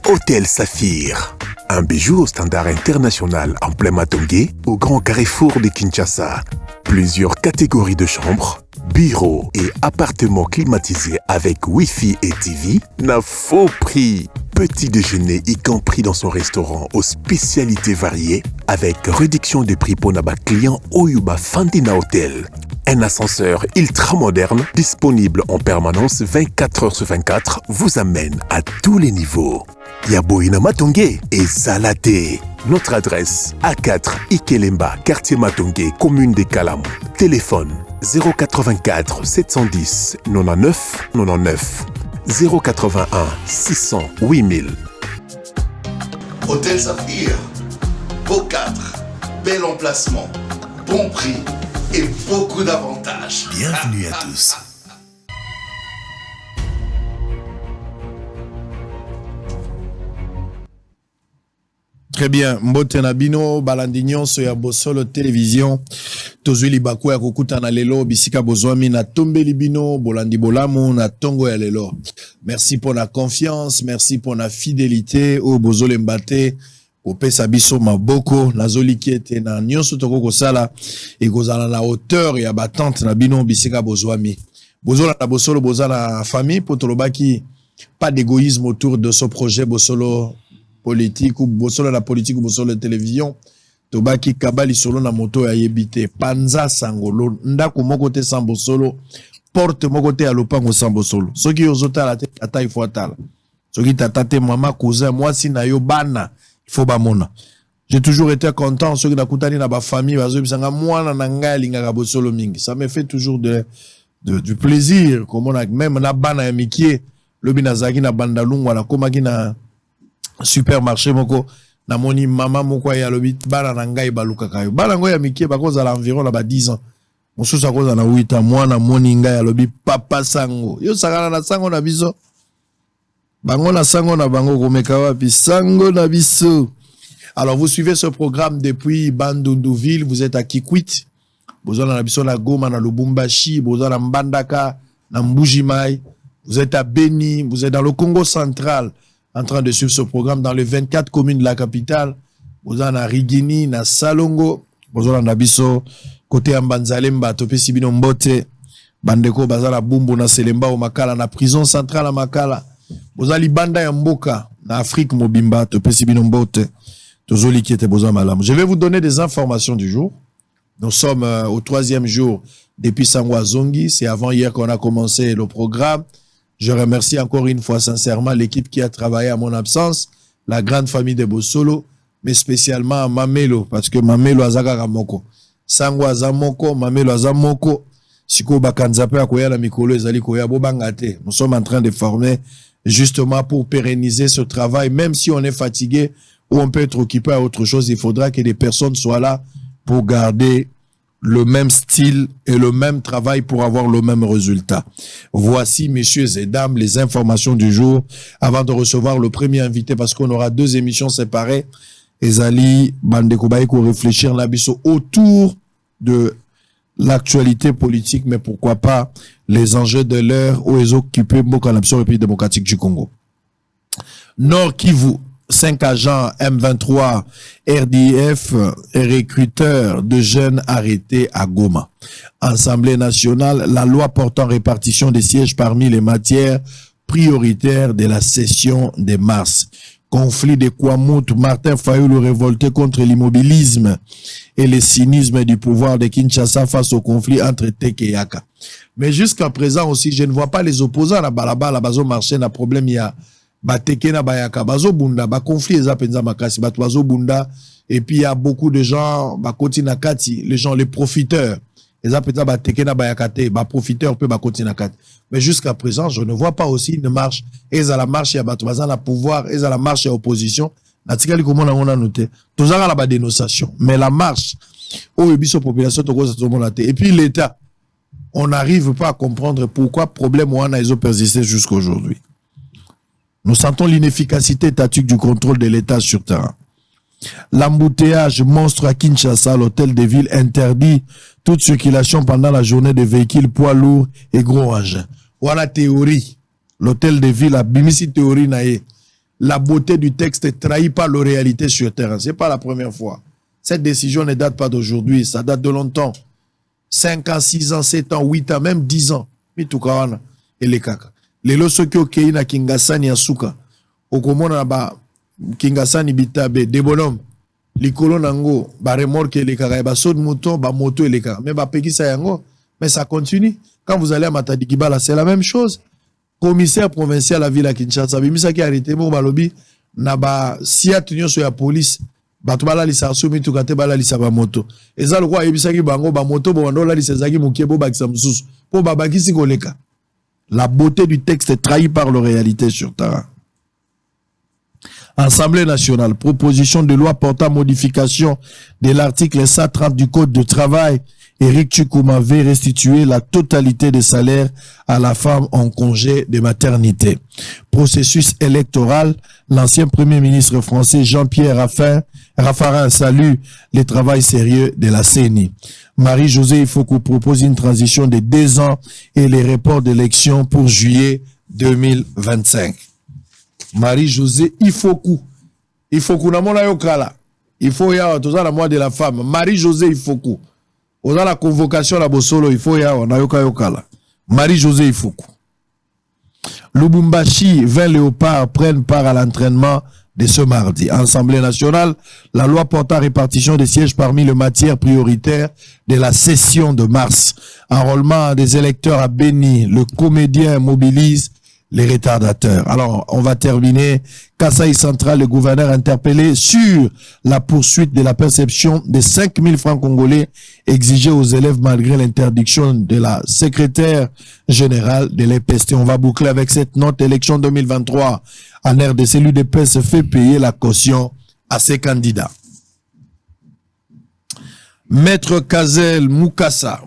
Hôtel Saphir. Un bijou au standard international en plein Matongé, au grand carrefour de Kinshasa. Plusieurs catégories de chambres, bureaux et appartements climatisés avec Wi-Fi et TV n'a faux prix. Petit déjeuner y compris dans son restaurant aux spécialités variées avec réduction des prix pour Naba client Oyuba Fandina Hotel. Un ascenseur ultra moderne disponible en permanence 24 heures sur 24 vous amène à tous les niveaux. Yaboina Matongé et Salaté. Notre adresse A4 Ikelemba, quartier Matongé, commune des Kalamou. Téléphone 084 710 99 99 081 600 8000. Hôtel Saphir, beau cadre, bel emplacement, bon prix et beaucoup d'avantages. Bienvenue à tous. Très bien. Mbote na bino balandinyon so ya bosolo télévision. Tozwi libaku ya kokuta na lelo bisika bozwami na tombeli bino bolandi bolamu na tongo ya lelo. Merci pour la confiance, merci pour la fidélité au bozole mbate kopesa biso maboko nazoli kiete na nyonso toko kosala et kozala na hauteur ya batante na bino bisika bozwami. Bozola na bosolo bozala famille potolobaki pas d'égoïsme autour de ce projet bosolo politique ou bosolo la politique ou bosolo la télévision tobaki kabali solo na moto ya yebite panza sangolo ndako moko te sans bosolo porte moko te ya lopango sans bosolo soki ozota la tête ata il faut atala soki tata te mama cousin moi si na yo bana il faut ba mona. J'ai toujours été content soki na kutani na ba famille bazo bisanga mwana na ngai lingaka bosolo mingi, ça me fait toujours du plaisir comme on a même na bana ya mikie lobi nazaki na bandalungu wala komaki na supermarché moko na moni mama moko ya lobi bana na ngai baluka kayo bana ngo ya mikie bakoza la environ la ba 10 ans mosusu akoza na 8 ans mwana moni ngai ya lobi papa sango yo sakana na sango na biso bango na sango na bango komeka wapi sango na biso. Alors vous suivez ce programme depuis Bandundouville, vous êtes à Kikwit, vous êtes à biso na Goma na Lubumbashi, vous êtes à Mbandaka na Mbujimai, vous êtes à Beni, vous êtes dans le Congo central en train de suivre ce programme dans les 24 communes de la capitale. Vous êtes à Rigini, na Salongo, vous êtes à biso côté Ambanzalemba, Topé Sibino Mbote, Bandeko Bazala Bumbu na Selemba au Makala, na prison centrale à Makala. Vous êtes à Libanda ya Mboka, na Afrique Mobimba, Topé Sibino Mbote, Tozoli qui était besoin malam. Je vais vous donner des informations du jour. Nous sommes au 3e jour depuis Sangwa Zongi. C'est avant hier qu'on a commencé le programme. Je remercie encore une fois sincèrement l'équipe qui a travaillé à mon absence, la grande famille de Bosolo, mais spécialement Mamelo, parce que Mamelo azaka ramoko. Sangwa azamoko, Mamelo azamoko. Siko bakanzape akoya la mikolo ezali koya bobangate. Nous sommes en train de former justement pour pérenniser ce travail, même si on est fatigué ou on peut être occupé à autre chose, il faudra que des personnes soient là pour garder le même style et le même travail pour avoir le même résultat. Voici, messieurs et dames, les informations du jour avant de recevoir le premier invité parce qu'on aura 2 émissions séparées. Ezali Bandekoubaïko réfléchir l'abisso autour de l'actualité politique, mais pourquoi pas les enjeux de l'heure où ils occupent beaucoup en République démocratique du Congo. Nord Kivu, 5 agents M23 RDF et recruteurs de jeunes arrêtés à Goma. Assemblée nationale, la loi portant répartition des sièges parmi les matières prioritaires de la session de mars. Conflit de Kwamouth, Martin Fayoulou révolté contre l'immobilisme et le cynisme du pouvoir de Kinshasa face au conflit entre Tek et Yaka. Mais jusqu'à présent aussi, je ne vois pas les opposants à Balaba, la bazo marché, na problème il y a Bateke na bayaka bazo bunda ba conflit eza penza makasi bato bazo bunda et puis il y a beaucoup de gens ba koti na kati les gens les profiteurs eza penza bateke na bayaka te ba profiteurs peut ba koti na kati. Mais jusqu'à présent je ne vois pas aussi une marche eza la marche ya bato baza na pouvoir eza la marche ya opposition na tikali komona ngona noté tozanga la ba dénonciation mais la marche au biso population to koza tomona te et puis l'état on n'arrive pas à comprendre pourquoi problème wana ils ont persisté jusqu'à aujourd'hui. Nous sentons l'inefficacité étatique du contrôle de l'État sur terrain. L'embouteillage monstre à Kinshasa, l'hôtel de ville interdit toute circulation pendant la journée de véhicules poids lourds et gros engins. Voilà théorie. L'hôtel de ville a bimisi théorie nae. la beauté du texte est trahie par la réalité sur terrain. C'est pas la première fois. Cette décision ne date pas d'aujourd'hui, ça date de longtemps. 5 ans, 6 ans, 7 ans, 8 ans, même 10 ans. Mitukawana et les kaka. Les losoki okei na Kingasani asuka. Okomona ba Kingasani bitabe de bonhomme. Likolo nango ba remorque les kaka ba saut de mouton, ba moto et les kaka. Mais ba pekisa yango, mais ça continue. Quand vous allez à Matadi Kibala, c'est la même chose. Commissaire provincial à la ville à Kinshasa, bimisa ki arrêté mo balobi na ba siat nyonso ya police. Bato bala lisa sumi tukate bala lisa ba moto. Eza lokwa yebisaki bango ba moto bo ndo la lisa zaki mukebo bakisa mususu. Po babakisi koleka. La beauté du texte est trahie par la réalité sur terrain. Assemblée nationale, proposition de loi portant modification de l'article 130 du Code du travail. Éric Tchoukouma veut restituer la totalité des salaires à la femme en congé de maternité. Processus électoral, l'ancien premier ministre français Jean-Pierre Raffarin salue le travail sérieux de la CENI. Marie-Josée Ifokou propose une transition de 2 ans et les reports d'élections pour juillet 2025. Marie-Josée Ifokou. Ifokou namona yokala. Il faut y avoir tout ça la mois de la femme. Marie-Josée Ifokou. On a la convocation à Bosolo, il faut y avoir, on a yokala. Marie-Josée Ifokou. Lubumbashi, 20 léopards prennent part à l'entraînement de ce mardi. Assemblée nationale, la loi portant répartition des sièges parmi les matières prioritaires de la session de mars. Enrôlement des électeurs à Béni, le comédien mobilise les retardateurs. Alors, on va terminer. Kasaï Central, le gouverneur interpellé sur la poursuite de la perception des 5 000 francs congolais exigés aux élèves malgré l'interdiction de la secrétaire générale de l'EPST. On va boucler avec cette note. Élection 2023 en RDC, l'UDPS fait payer la caution à ses candidats. Maître Kassel Boukassa.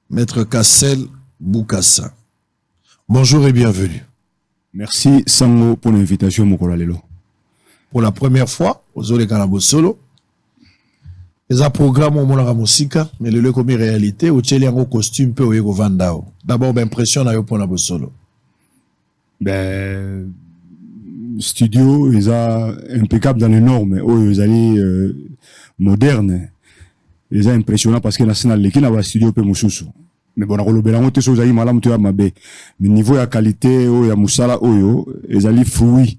Maître Kassel Boukassa. Bonjour et bienvenue. Merci Sango pour l'invitation, Mokola Lelo. Pour la première fois, aux Ole Kanabosolo, les programmes au Monara Mosika, mais le comme réalité, au Tcheli en costume peu au Vandao. D'abord, impression à Yopona Bosolo. Ben, studio, ils ont impeccable dans les normes, ils allaient modernes. Les a impressionnant parce que national l'équipe n'a pas studio peu mususu mais bon on a monté sur zaï malam tu as mabé mais niveau ya qualité o ya musala oyo les ali fruits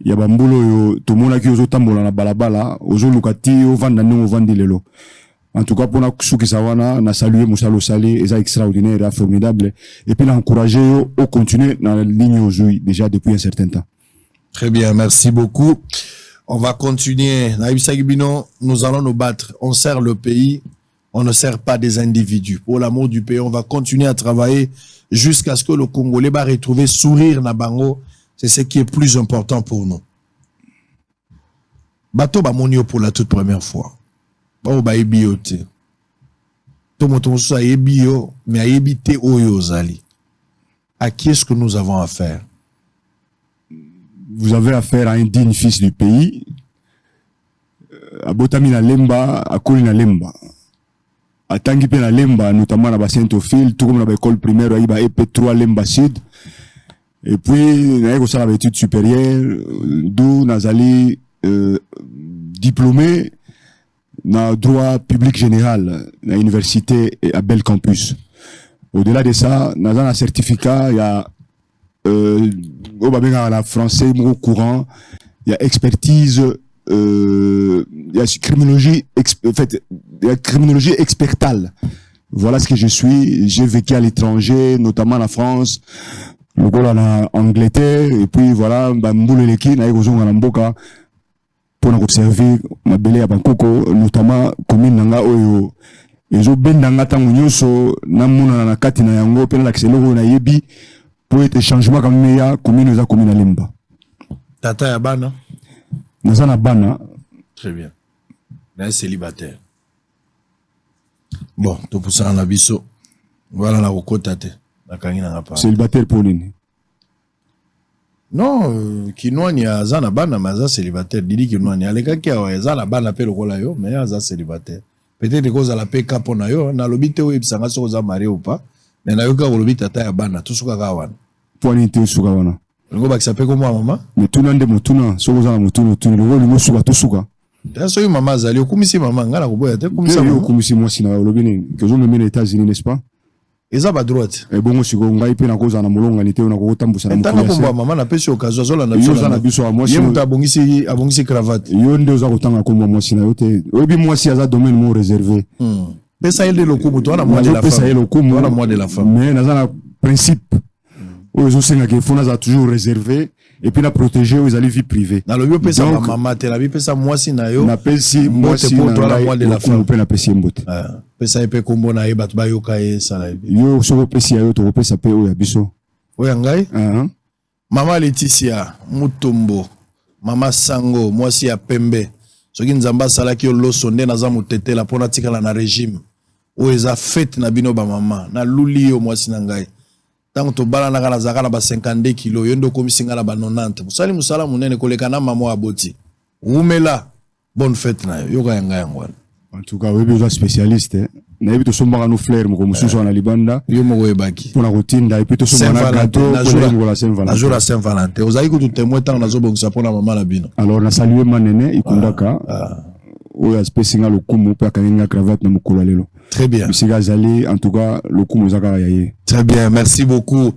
ya bambulo yo tout monde qui ozo tambola na balabala ozo lukati o vanda no vandi lelo en tout cas pour na suki sawana na saluer musalo sali et ça extraordinaire formidable et puis na encourager au continuer dans la ligne aujourd'hui déjà depuis un certain temps. Très bien, merci beaucoup. On va continuer. Nous allons nous battre. On sert le pays. On ne sert pas des individus. Pour l'amour du pays, on va continuer à travailler jusqu'à ce que le Congolais va retrouver sourire na bango. C'est ce qui est plus important pour nous. Bato ba monio pour la toute première fois. Ba ba ebiote. Tomoto sa ebio, mais a ebité oyo zali. À qui est-ce que nous avons affaire? Vous avez affaire à un digne fils du pays, à Botamina Lemba, à Kolina Lemba. À Tangipe na Lemba, notamment à Saint-Ophile, tout comme à l'école primaire, à EP3 Lemba Sud. Et puis, à l'étude supérieure, d'où Nazali diplômé dans droit public général, à l'université et à Bel Campus. Au-delà de ça, dans un certificat, il y a la français courant, il y a expertise, il y a criminologie, en fait, il y a criminologie expertale. Voilà ce que je suis. J'ai vécu à l'étranger, notamment en France, en Angleterre, et puis voilà, pour observer ma belle à Bangkok, notamment commune nanga oyo. Et je ben nanga tango nyoso, namuna na kati na yango, pena l'accéléré na yebi. Pour être changement comme meilleur, commune za commune Lemba. Tata ya bana. Nazana bana. Très bien. Là célibataire. Bon, tout pour ça en abisso. Voilà la rocotate. La kangi na pas. Célibataire pour lui. Non, kinwani ya zana bana maza célibataire. Didi kinwani aleka kia wa zana bana pe lokola yo, mais ya za célibataire. Peut-être que za la pe kapo na yo, na lobite o ebisanga so za marié ou pas. Mais na yoka lobite tata ya bana tout suka kawana. poani te suka wana ngo bakisa pe ko mwa mama mais tuna nde motuna soko za motuna tuna lo lingo suka to suka so mama azali okumisi mama ngala ko boya te kumisa yo kumisi mwasi na lobi nini que zo memena États-Unis n'est-ce pas eza ba droite e bongo siko ngai pe na koza na molonga ni te na ko tambusa na mokolo ya se mama na pesi okazo zola na biso na biso a mwasi ye muta abongisi cravate yo nde oza kotanga ko mwasi na yo te obi mwasi aza domaine mo réservé pesa ile lokumu to na moi de la femme pesa ile lokumu na moi de la femme mais na za na principe ozo senga ke fona za toujours réservé et puis na protéger aux ali vie privée na lobi pesa mama te la bi pesa mwasi na yo na pesi mwasi pour toi la moi de la femme pe na pesi mbote pesa epe kombo na ye bato bayoka ye sala yo soko pesi yo to pesa pe o ya biso oya ngai mama Laetitia Mutombo mama Sango mwasi ya pembe soki nzamba salaki yo loso nde naza motetela mpona tikala na régime oyo eza fete na bino bamama na luli yo mwasi na ngai ntango tobalanaka nazalaka na ba 52 kilo yo nde okomisi ngai na ba 90 mosali mosala monene koleka na mama aboti umela bonne fête na yo yoka ya ngai yango wana en tout cas webi oza spécialiste nayebi tosombaka no flair moko mosusu na libanda yo moko oyebaki mpona kotinda epuis tosombana gâteau na jour ya Saint Valentin ozali kutu témoin ntango nazobongisa mpona mama na bino alors na salue manene ikundaka oyo apesi nga lokumu mpe akangi nga cravate na mokolo lelo très bien bisika azali en tout cas lokumu eza kaka ya ye très bien merci beaucoup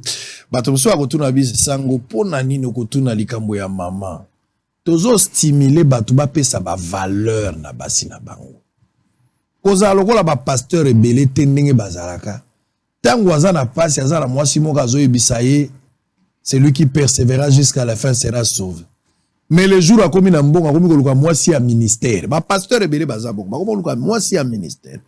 bato mosusu akotuna biso sango mpona nini okotuna likambo ya mama tozostimule bato bapesa bavaleur na basi na bango kozala lokola bapasteur ebele te ndenge bazalaka ntango aza na pasi aza na mwasi moko azoyebisa ye celui qui persévérera jusqu'à la fin sera sauvé mais le jour akomi na mbongo akomi koluka mwasi ya ministère bapasteur ebele baza bongo bakomi koluka mwasi ya ministère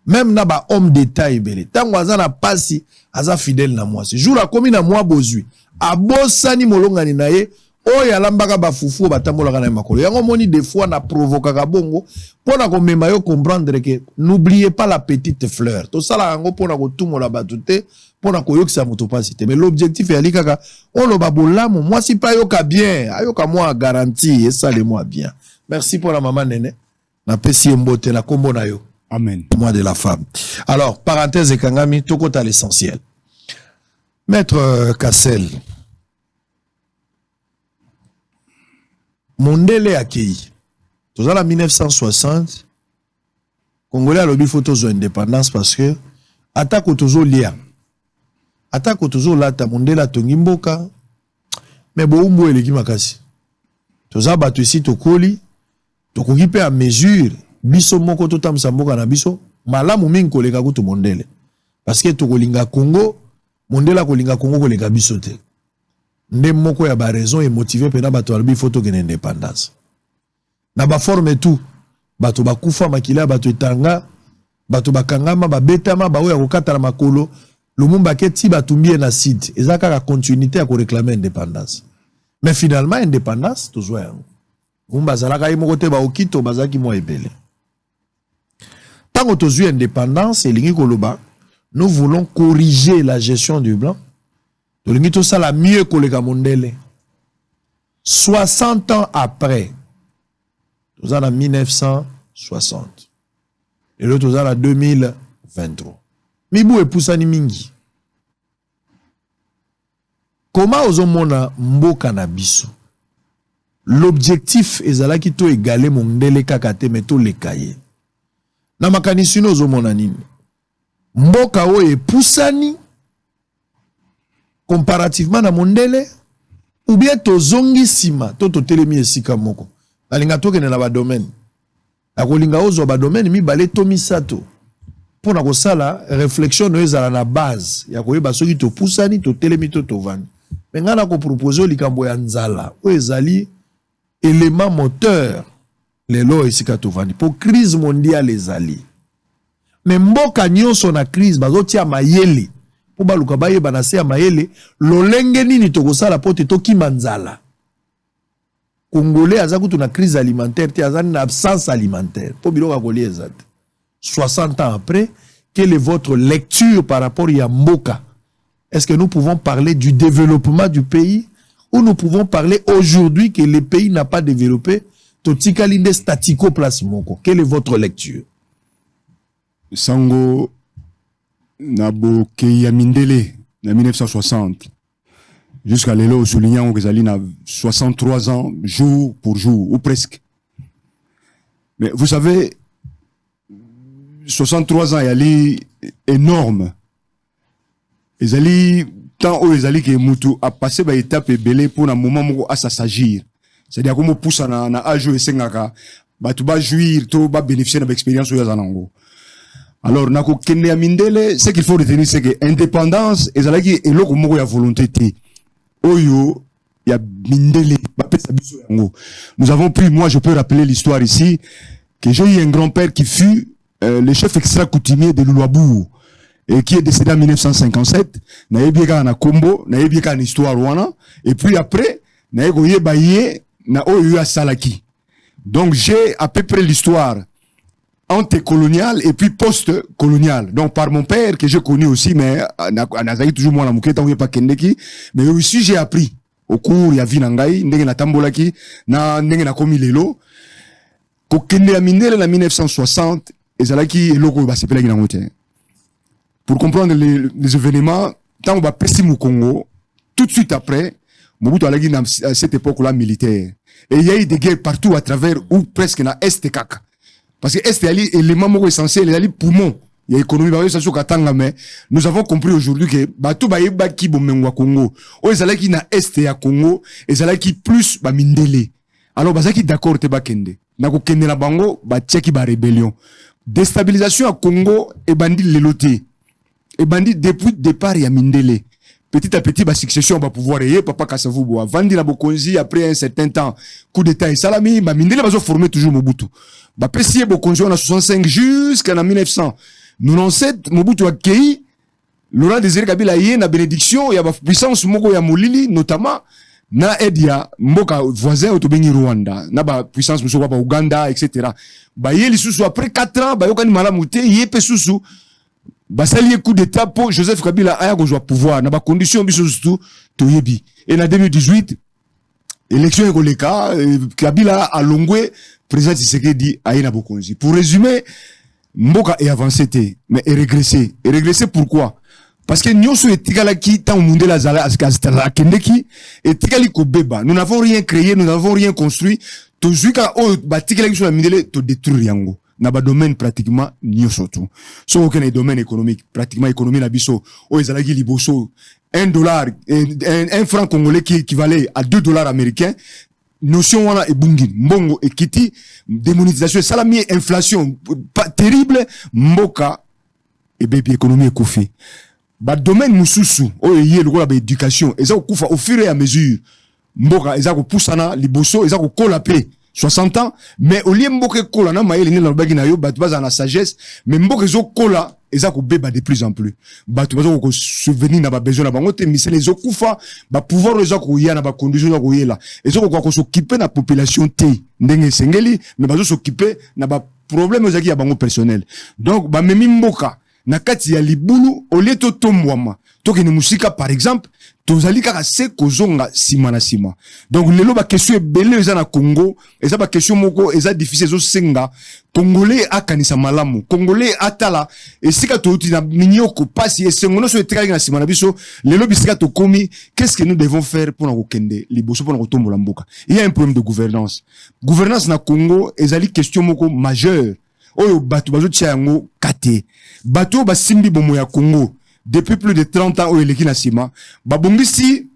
même na bahomme d'état ebele ntango aza na pasi aza fidèle na mwasi jour akomi na mwa bozwi abosani molongani na ye oyo alambaka bafufu batambolaka na makolo yango moni des fois na provokaka bongo pona komema yo comprendre que n'oubliez pas la petite fleur to sala yango pona kotumola bato te pona koyokisa moto pasi te mais l'objectif ya likaka oloba bolamu mwasi pa yoka bien ayoka mwa garantie esale mwa bien merci pour la maman nene na pesi mbote na kombo na yo amen moi de la femme alors parenthèse ekangami tokota l'essentiel maître Kassel Mondele akei. Tozala 1960, Congolais alobi faut tozo indépendance parce que attaque tozo lia. Attaque tozo lata Mondele atongi mboka. Mais bo umbo eleki makasi. Toza bato ici tokoli, tokoki pe à mesure biso moko totamsa mboka na biso, malamu mingi koleka kutu Mondele. Parce que tokolinga Congo, Mondele kolinga Congo koleka biso te. Nde moko ya ba raison et motivé pena bato albi photo que l'indépendance na ba forme tout bato bakufa makila bato etanga bato bakangama ba betama ba oya kokata na makolo lumumba keti batumbie na site ezaka ka continuité à ko réclamer indépendance mais finalement indépendance toujours yango lumumba zalaka moko te ba okito bazaki mo ebele tango tozui indépendance elingi koloba nous voulons corriger la gestion du blanc. Tolingi ça la mieux que le Mondele. 60 ans après, nous en 1960. Et l'autre, nous en 2023. Mibu et Poussani Mingi. Comment osomona mboka na biso? L'objectif est là qui to égaler Mondele kakate mais to le kaye. Na makanisi no osomona nini? Mboka o e Poussani comparativement na Mondele ou bien tozongi sima to telemi esika moko alinga tokene na ba domaine akolinga ozo ba domaine mi balé to misato pona ko sala réflexion no ezala na base ya koyeba soki to pusani to telemi to tovani mais ngana ko proposer likambo ya nzala o ezali élément moteur lelo esika tovani pour crise mondiale ezali mais mboka nyonso na crise bazotia mayele pour baluka baye banase ya mayele lolenge nini tokosala pote toki manzala Congolais aza kutu na crise alimentaire te aza na absence alimentaire pour biloka kolia ezat 60 ans après quelle est votre lecture par rapport à mboka? Est-ce que nous pouvons parler du développement du pays ou nous pouvons parler aujourd'hui que le pays n'a pas développé totikalinde statico place moko? Quelle est votre lecture? Sango Nabo Keya Mindele, en 1960. Jusqu'à l'élo, soulignant que Zali a 63 ans, jour pour jour, ou presque. Mais vous savez, 63 ans, il est énorme. Zali, tant où Zali qui est moutou, a passé par étape et belé pour un moment où à s'agir. C'est-à-dire qu'on pousse à âge et sengaka, bah tu vas jouir, tu vas bénéficier de l'expérience où il y a zanango. Alors, nako kende ya mindele, ce qu'il faut retenir, c'est que indépendance, et Zali qui est là comme il y a volonté. Oyo, il y a mindele, nous avons pris, moi je peux rappeler l'histoire ici, que j'ai eu un grand-père qui fut le chef extra-coutumier de Luluabourg, et qui est décédé en 1957, naïbieka na Kombo, naïbieka na histoire wana, et puis après, naïgoye baye, na oyo ya salaki. Donc j'ai à peu près l'histoire antécoloniale et puis post-coloniale. Donc par mon père, que j'ai connu aussi, mais nazaki toujours moi la mouketa, ou pas kendeki, mais aussi j'ai appris, au cours, ya vinangai, ndenge na tambolaki, ndenge na komi lelo, ko kende ya mindele na 1960, et zalaki eloko ba sepelaki na ngote. Pour comprendre les événements, tant on va passer au Congo, tout de suite après, Mobutu a à cette époque-là militaire. Et il y a eu des guerres partout à travers, ou presque dans l'Est Kaka. Parce que l'Est est l'élément essentiel, il y a les poumons. Il y a l'économie, mais nous avons compris aujourd'hui que Batou Baïba qui bomengwa Congo. Oh, ils allaient qui na Est et à Congo, ils allaient qui plus ba mindele. Alors, bazaki d'accord te ba kende. Na ko kende la bango, ba tcheki ba rébellion. Déstabilisation à Congo et bandit leloté. Et bandit depuis le départ, il y a mindele. Petit à petit, la succession va pouvoir y papa Kassavou, Vandi la Bokonzi, après un certain temps, coup d'état et salami, mindele va se former toujours Mobutu. Pessie Bokonzi, on a 65 jusqu'en 1900. Nous n'en sommes, Mobutu a accueilli, Laurent Désiré Kabila y na bénédiction, il y a puissance, Moko ya Molili, notamment, na Edia, Mboka voisin, Otobeni Rwanda, na ba puissance, Mousso Papa Uganda, etc. Yé li après 4 ans, Yokani Malamute, Yé Susu, basali coup d'état pour Joseph Kabila aya kozwa pouvoir na ba condition biso surtout toyebi et na 2018 élection ekoleka Kabila a longwe président Tshisekedi aye na bokonzi. Pour résumer, mboka est avancé mais est régressé pourquoi? Parce que nyonso etikalaki tant monde la zala askastala kendeki etikali ko beba, nous n'avons rien créé, nous n'avons rien construit, to zuka o batikala sur la mindele to détruire yango. Na ba domaine pratiquement nyonso tout. So aucun domaine économique, pratiquement économie na biso, o ezalaki liboso $1, un franc congolais qui équivalait à $2 américains. Notion wana e bungin, mbongo e kiti, démonétisation, salami, inflation, terrible, mboka, et bébi économie e koufi. Ba domaine mususu, o yé le ba éducation, eza ko koufa au fur et à mesure, mboka, eza ko poussana, liboso, eza ko kolapé. 60 ans, mais au lieu mboke kola na maye lingi na bagi na yo batu baza na sagesse, mais mboke zo kola eza ko beba de plus en plus. Batu baza ko souvenir na ba besoin na bango te misele zo kufa, ba pouvoir eza ko ya na ba condition za ko yela. Ezo ko s'occuper na population te ndenge sengeli, mais bazo s'occuper na ba problème eza ki ya bango personnel. Donc ba memi mboka na kati ya libulu au lieu to tombwama. Toki ni musika par exemple, tozali kaka se kozonga sima na sima. Donc lelo ba question ebele eza na Congo, eza ba question moko eza difficile zo senga. Congolais akanisa malamu, Congolais atala esika to uti na minyoko pasi esengo no so etraka na sima na biso, lelo bisika to komi, qu'est-ce que nous devons faire pour na kokende liboso pour na kotombola mboka. Il y a un problème de gouvernance. Gouvernance na Congo ezali question moko majeure. Oyo batu bazo tia yango kate. Batu ba simbi bomo ya Congo. Depuis plus de 30 ans, au eleki na sima, babongisi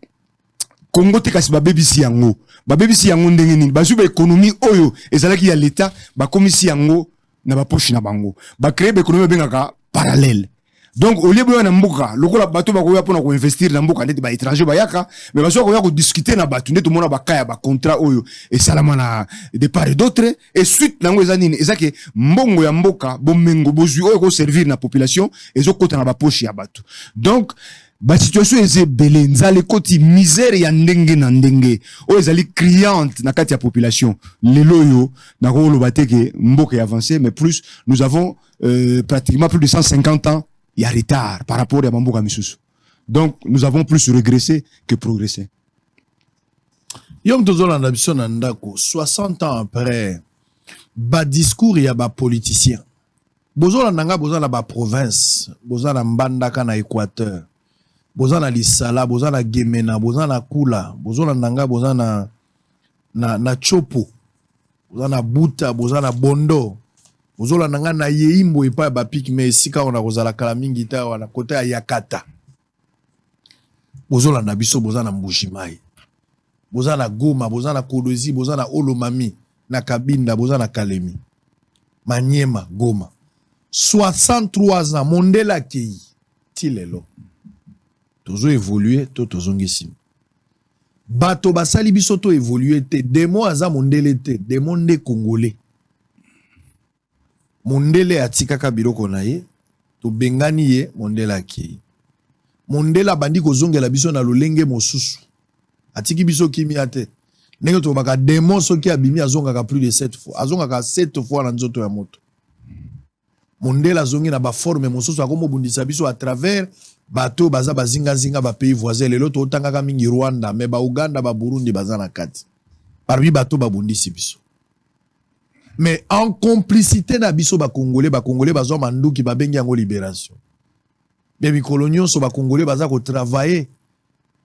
Congo te kasi babebisi yango. Babebisi yango ndenge nini. Bazu ba économie oyo ezalaki ya l'état, ba komisi yango na ba poche na bango. Ba créer ba économie bengaka parallèle. Donc au lieu de na mboka, lokola bato ba ko ya pona ko investir na mboka ndeti ba étranger ba yaka, mais bazo ko ya ko discuter na bato ndeti mona ba kaya ba contrat oyo et salama na de part et d'autre et suite nango ezanini ezake mbongo ya mboka bomengo bozui oyo ko servir na population ezo kota na ba poche ya bato. Donc ba situation eze belé nzale koti misère ya ndenge na ndenge o ezali criante na kati ya population lelo yo na ko lo bateke mboka ya avancé mais plus nous avons pratiquement plus de 150 ans. Il y a retard par rapport à Bamboka Misusu. Donc, nous avons plus régressé que progressé. Yom Tozola Nabison Nandako, 60 ans après, bas discours, il y a bas politicien. Bozola Nanga, bozola bas province, bozola Mbandaka na Équateur. bozana lisala, bozana gemena, bozana kula, bozana nanga, bozana na chopo, bozana buta, bozana bondo, bozana nanga na yeimbo epa ba pikme esika ona kozala kala mingi ta wana kota ya yakata. Bozana na biso, bozana mbushimai. Bozana Goma, bozana Kolwezi, bozana Olomami, na Kabinda, bozana Kalemi. Maniema, Goma. 63 ans, Mondela Kei. Tilelo. Tozo évolué, tozo ngisi. Bato basali biso to évolué te. Demo aza Mondele te. Demo nde Congolais. Mondele atika kabiroko na ye. To bengani ye, Mondela Kei. Mondela bandi kozongela biso na lolenge mosusu. Atiki biso kimia te. Nenge to baka demo soki abimi azongaka plus de 7 fois. Azongaka 7 fois na nzoto ya moto. Mondela zongi na ba forme mosusu akomo bundisa biso à travers bato baza bazinga zinga ba pays voisins lelo to otangaka mingi Rwanda mais ba Uganda ba Burundi baza na kati. Parmi bato ba bundisi biso. Mais en complicité na biso ba Congolais bazo manduki ba bengi yango libération. Bebi coloniaux so ba Congolais baza ko travailler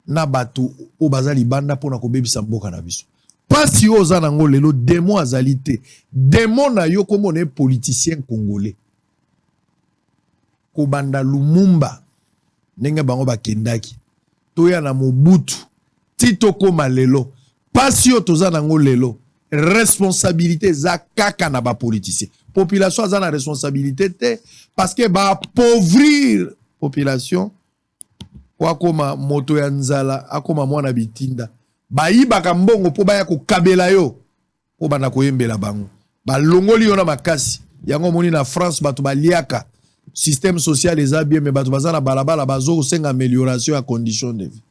na bato o baza libanda pona ko bebisa mboka na biso. Pasi oza nango lelo demo azalité. Demo na yo komo ne politicien congolais. Ko banda Lumumba ndenge bango bakendaki. Toya na Mobutu tito koma lelo. Pasi o toza nango lelo. Responsabilité za kaka na ba politicien. Population aza na responsabilité te parce que ba appauvrir population wakoma moto ya nzala akoma mwana bitinda bayibaka mbongo po baya kokabela yo po bana koyembela bango balongoli yo na makasi yango moni na France bato baliaka système social eza bien mais bato bazana balabala bazo senga amélioration ya condition de vie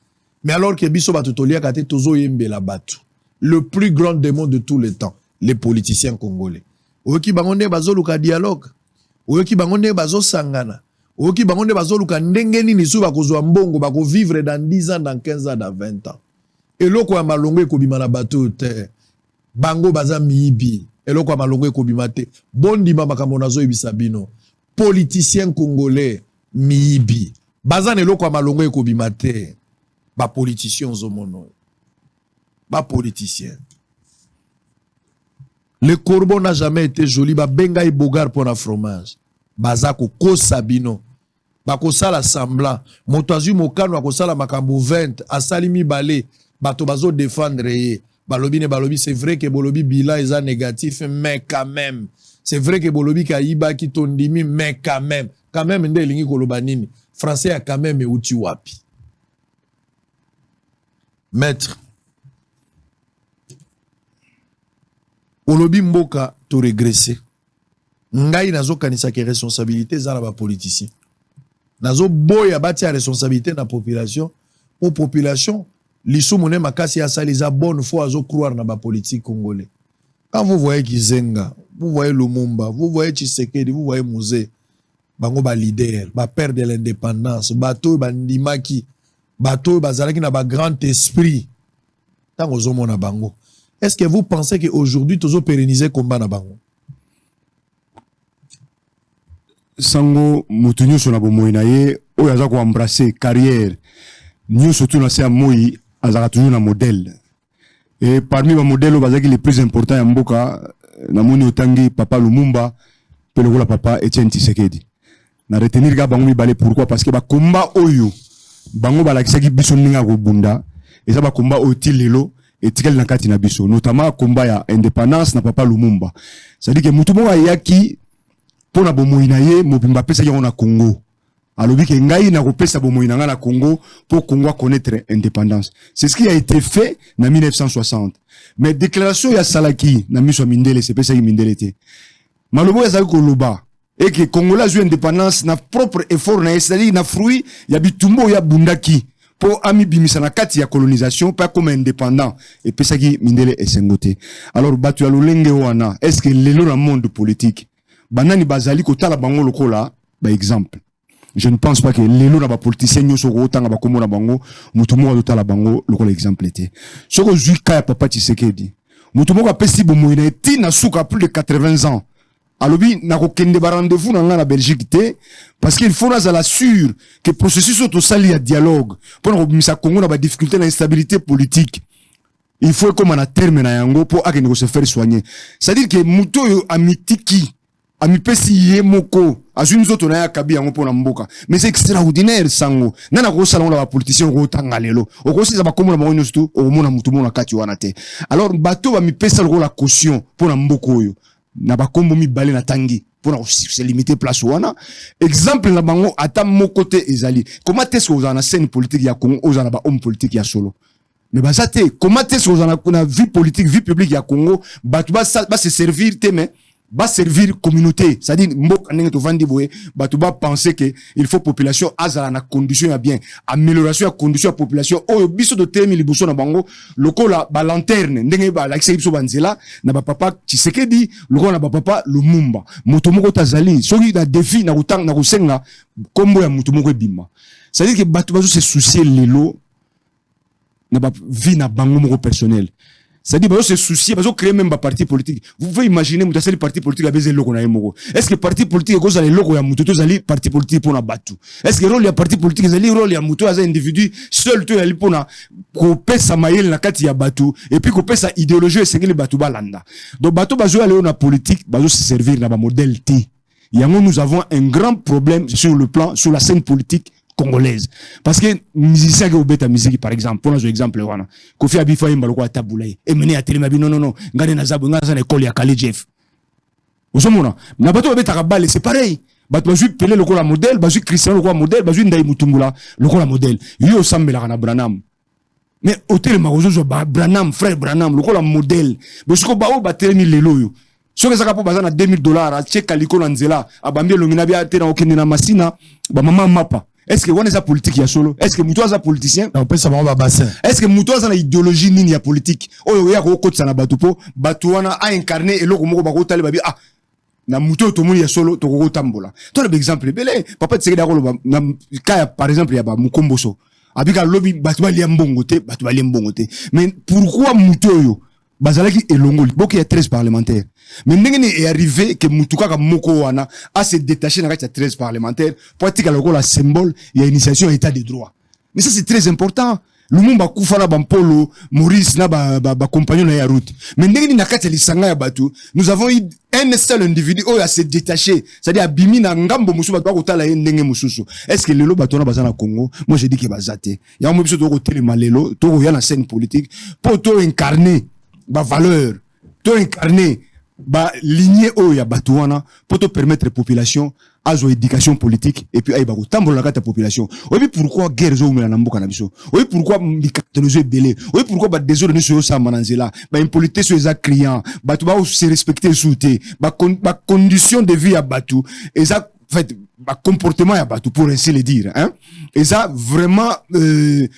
mais alors que biso bato toliaka te tozo yembela bato le plus grand démon de tous les temps les politiciens congolais oyoki bango nde bazo luka dialogue oyoki bango nde bazo sangana oki bangonde bazoluka ndenge nini su bakozwa mbongo bako vivre dans 10 ans dans 15 ans dans 20 ans eloko ya malongo ekobima na bato te bango baza miibi eloko ya malongo ekobima te bondima makambo nazo ebisa bino politicien congolais miibi baza na eloko ya malongo ekobima te ba politicien zomono ba politicien. Le corbeau n'a jamais été joli ba benga et bogar pour un fromage baza ko kosabino bakosala semblant moto azui mokano akosala makambo 20 asali mibale bato bazo défendre ye balobi c'est vrai que bolobi bilan est négatif mais quand même c'est vrai que bolobi kayiba ki tondimi mais quand même nde lingi koloba nini français a quand même euti wapi maître olobi mboka to régresser ngai nazo kanisa ke responsabilité za na ba politicien nazo boya bati ya responsabilité na population pour population liso mone makasi ya saliza bonne foi azo croire na ba politique congolais quand vous voyez Kizenga vous voyez Lumumba vous voyez Tshisekedi vous voyez Mouzé bango ba leader ba père de l'indépendance bato bandimaki bato bazalaki na ba grand esprit tango zo mona bango est-ce que vous pensez que aujourd'hui tozo pérenniser combat na bango sango mutu nyonso na bomoi na ye oyo aza ko embrasser carrière nyonso tu na se moi azaka toujours na modèle et parmi ba modèles bazaki les plus importants ya mboka na moni otangi papa Lumumba pe le papa Etienne Tshisekedi na retenir ga bango mibale pourquoi parce que ba combat oyo bango balakisaki biso ninga ko bunda eza ba combat oyo tilelo etikali na kati na biso notamment combat ya indépendance na papa Lumumba c'est-à-dire que mutu mo ayaki pona bomoi na ye mobimba pesa yango na Congo alobi ke ngai na kopesa bomoi na Congo pour Congo connaître indépendance c'est ce qui a été fait en 1960 mais déclaration ya salaki na miso mindele c'est pesa mindele te malobo ya zaki koloba et que Congolais a eu indépendance na propre effort na c'est-à-dire na fruit ya bitumbo ya bundaki pour ami bimisa na kati ya colonisation pas comme indépendant et pesa ki mindele esengote alors batu ya lolenge wana est-ce que lelo na monde politique banani bazali kotala bango lokola ba exemple je ne pense pas que lelo na ba politicien nyoso ko tanga ba komo na bango mutumo wa tala bango lokola exemple était soko zuika ya papa Tshisekedi mutumo ka pesi bomo ina eti na suka plus de 80 ans alobi na ko kende ba rendez-vous na Belgique te parce qu'il faut na la sûr que processus auto sali ya dialogue pour na ko Congo na ba difficulté na instabilité politique. Il faut comme on a terme na yango pour akende ko se faire soigner. C'est-à-dire que muto yo amitiki amipesi ye moko azuni zoto na ya kabi yango pona mboka mais c'est extraordinaire sango nana ko salon la politicien ko tanga lelo oko si za ba komo na bango nyustu o mona mutu mona kati wana te alors bato ba mipesa la caution pona mboko oyo na ba kombo mi balé na tangi pona se limiter place wana exemple na bango ata moko te ezali comment est-ce que vous en scène politique ya Congo aux en ba homme politique ya solo mais bazate comment est-ce que vous en vie politique vie publique ya Congo bato ba se servir te mais va servir communauté, c'est-à-dire mbok ndenge to vandi boye batu ba penser que il faut population azala na condition ya bien amélioration ya condition ya population oyo biso de temi liboso na bango lokola ba lanterne ndenge ba la biso banzela na ba papa Tshisekedi lokola na ba papa Lumumba moto moko tazali soki na défi na kutanga na kusenga kombo ya moto moko ebima, c'est-à-dire que batu bazo se soucier lelo na ba vie na bango moko personnel. C'est-à-dire, bah, se soucier, bah, créer même un parti politique. Vous pouvez imaginer, vous avez le parti politique, à baiser le logo na yemoko. Est-ce que parti politique, vous avez le logo ya muto, vous avez parti politique pour na batu? Est-ce que rôle ya parti politique, vous avez le rôle ya muto, as un individu, seul, tu as pour na, couper sa maïel na kati ya batu, et puis couper sa idéologie et segler batu balanda. Donc, batu, bah, aller na politique, bah, se servir na ba modèle T. Yango, nous avons un grand problème sur le plan, sur la scène politique congolaise. Parce que musicien qui obéit à musique, par exemple, pour un exemple, wana. Kofi Abifa yimba loko ataboulaye. Et mené à télémabi, non. Ngane na zabu, ngane na école ya Kali Jeff. Vous savez, na bato obéit à Rabale, c'est pareil. Bato bazu Pelé loko la modèle, bazu Christian loko la modèle, bazu Ndaï Mutumbula loko la modèle. Yo sambe la kana Branham. Mais hôtel Marozo, Branham, frère Branham, loko la modèle. Bosuko bao batemi lelo yo. So que ça capable bazana $2000 à check kaliko na nzela, abambi longina bia te na okende na masina, ba mama mapa. Est-ce que on est sa politique ya solo? Est-ce que muto aza politicien? On peut savoir ba bassin. Est-ce que muto aza na idéologie nini ya politique? Oyo ya ko kotsa na batu po, batu wana a incarné eloko moko ba ko tali ba bi ah na muto to moni ya solo to ko tambola. To le exemple belé, papa tseke da ko na ka par exemple ya ba mukomboso. Abika lobby batu ba liam bongo te, batu ba liam bongo te. Mais pourquoi muto yo bazalaki elongoli boki ya 13 parlementaires mais ndenge ni est arrivé que mutuka ka moko wana a se détacher na kati ya 13 parlementaires pour tika lokola symbole ya initiation état de droit. Mais ça c'est très important. Lumumba kufa na bampolo Maurice na ba compagnon na ya route mais ndenge ni na kati ya lisanga ya batu nous avons eu un seul individu oyo a se détacher, c'est-à-dire abimi na ngambo musu batu ko tala ndenge mususu. Est-ce que lelo batu na bazana Congo? Moi je dis que bazate ya mo biso to ko telema lelo to ko ya na scène politique pour to incarner ba valeur, to incarner ba lignée o ya batouana pour te permettre population à zo éducation politique et puis ay ba ko tambola la population. Oui pourquoi guerre zo mela na mboka na biso? Oui pourquoi mbikatologie belé? Oui pourquoi ba désordre sur sa mananzela? Ba impolité sur les clients, ba tu ba se respecter souté, ba condition de vie à batou et ça fait ba comportement ya batou pour ainsi le dire hein. Et ça vraiment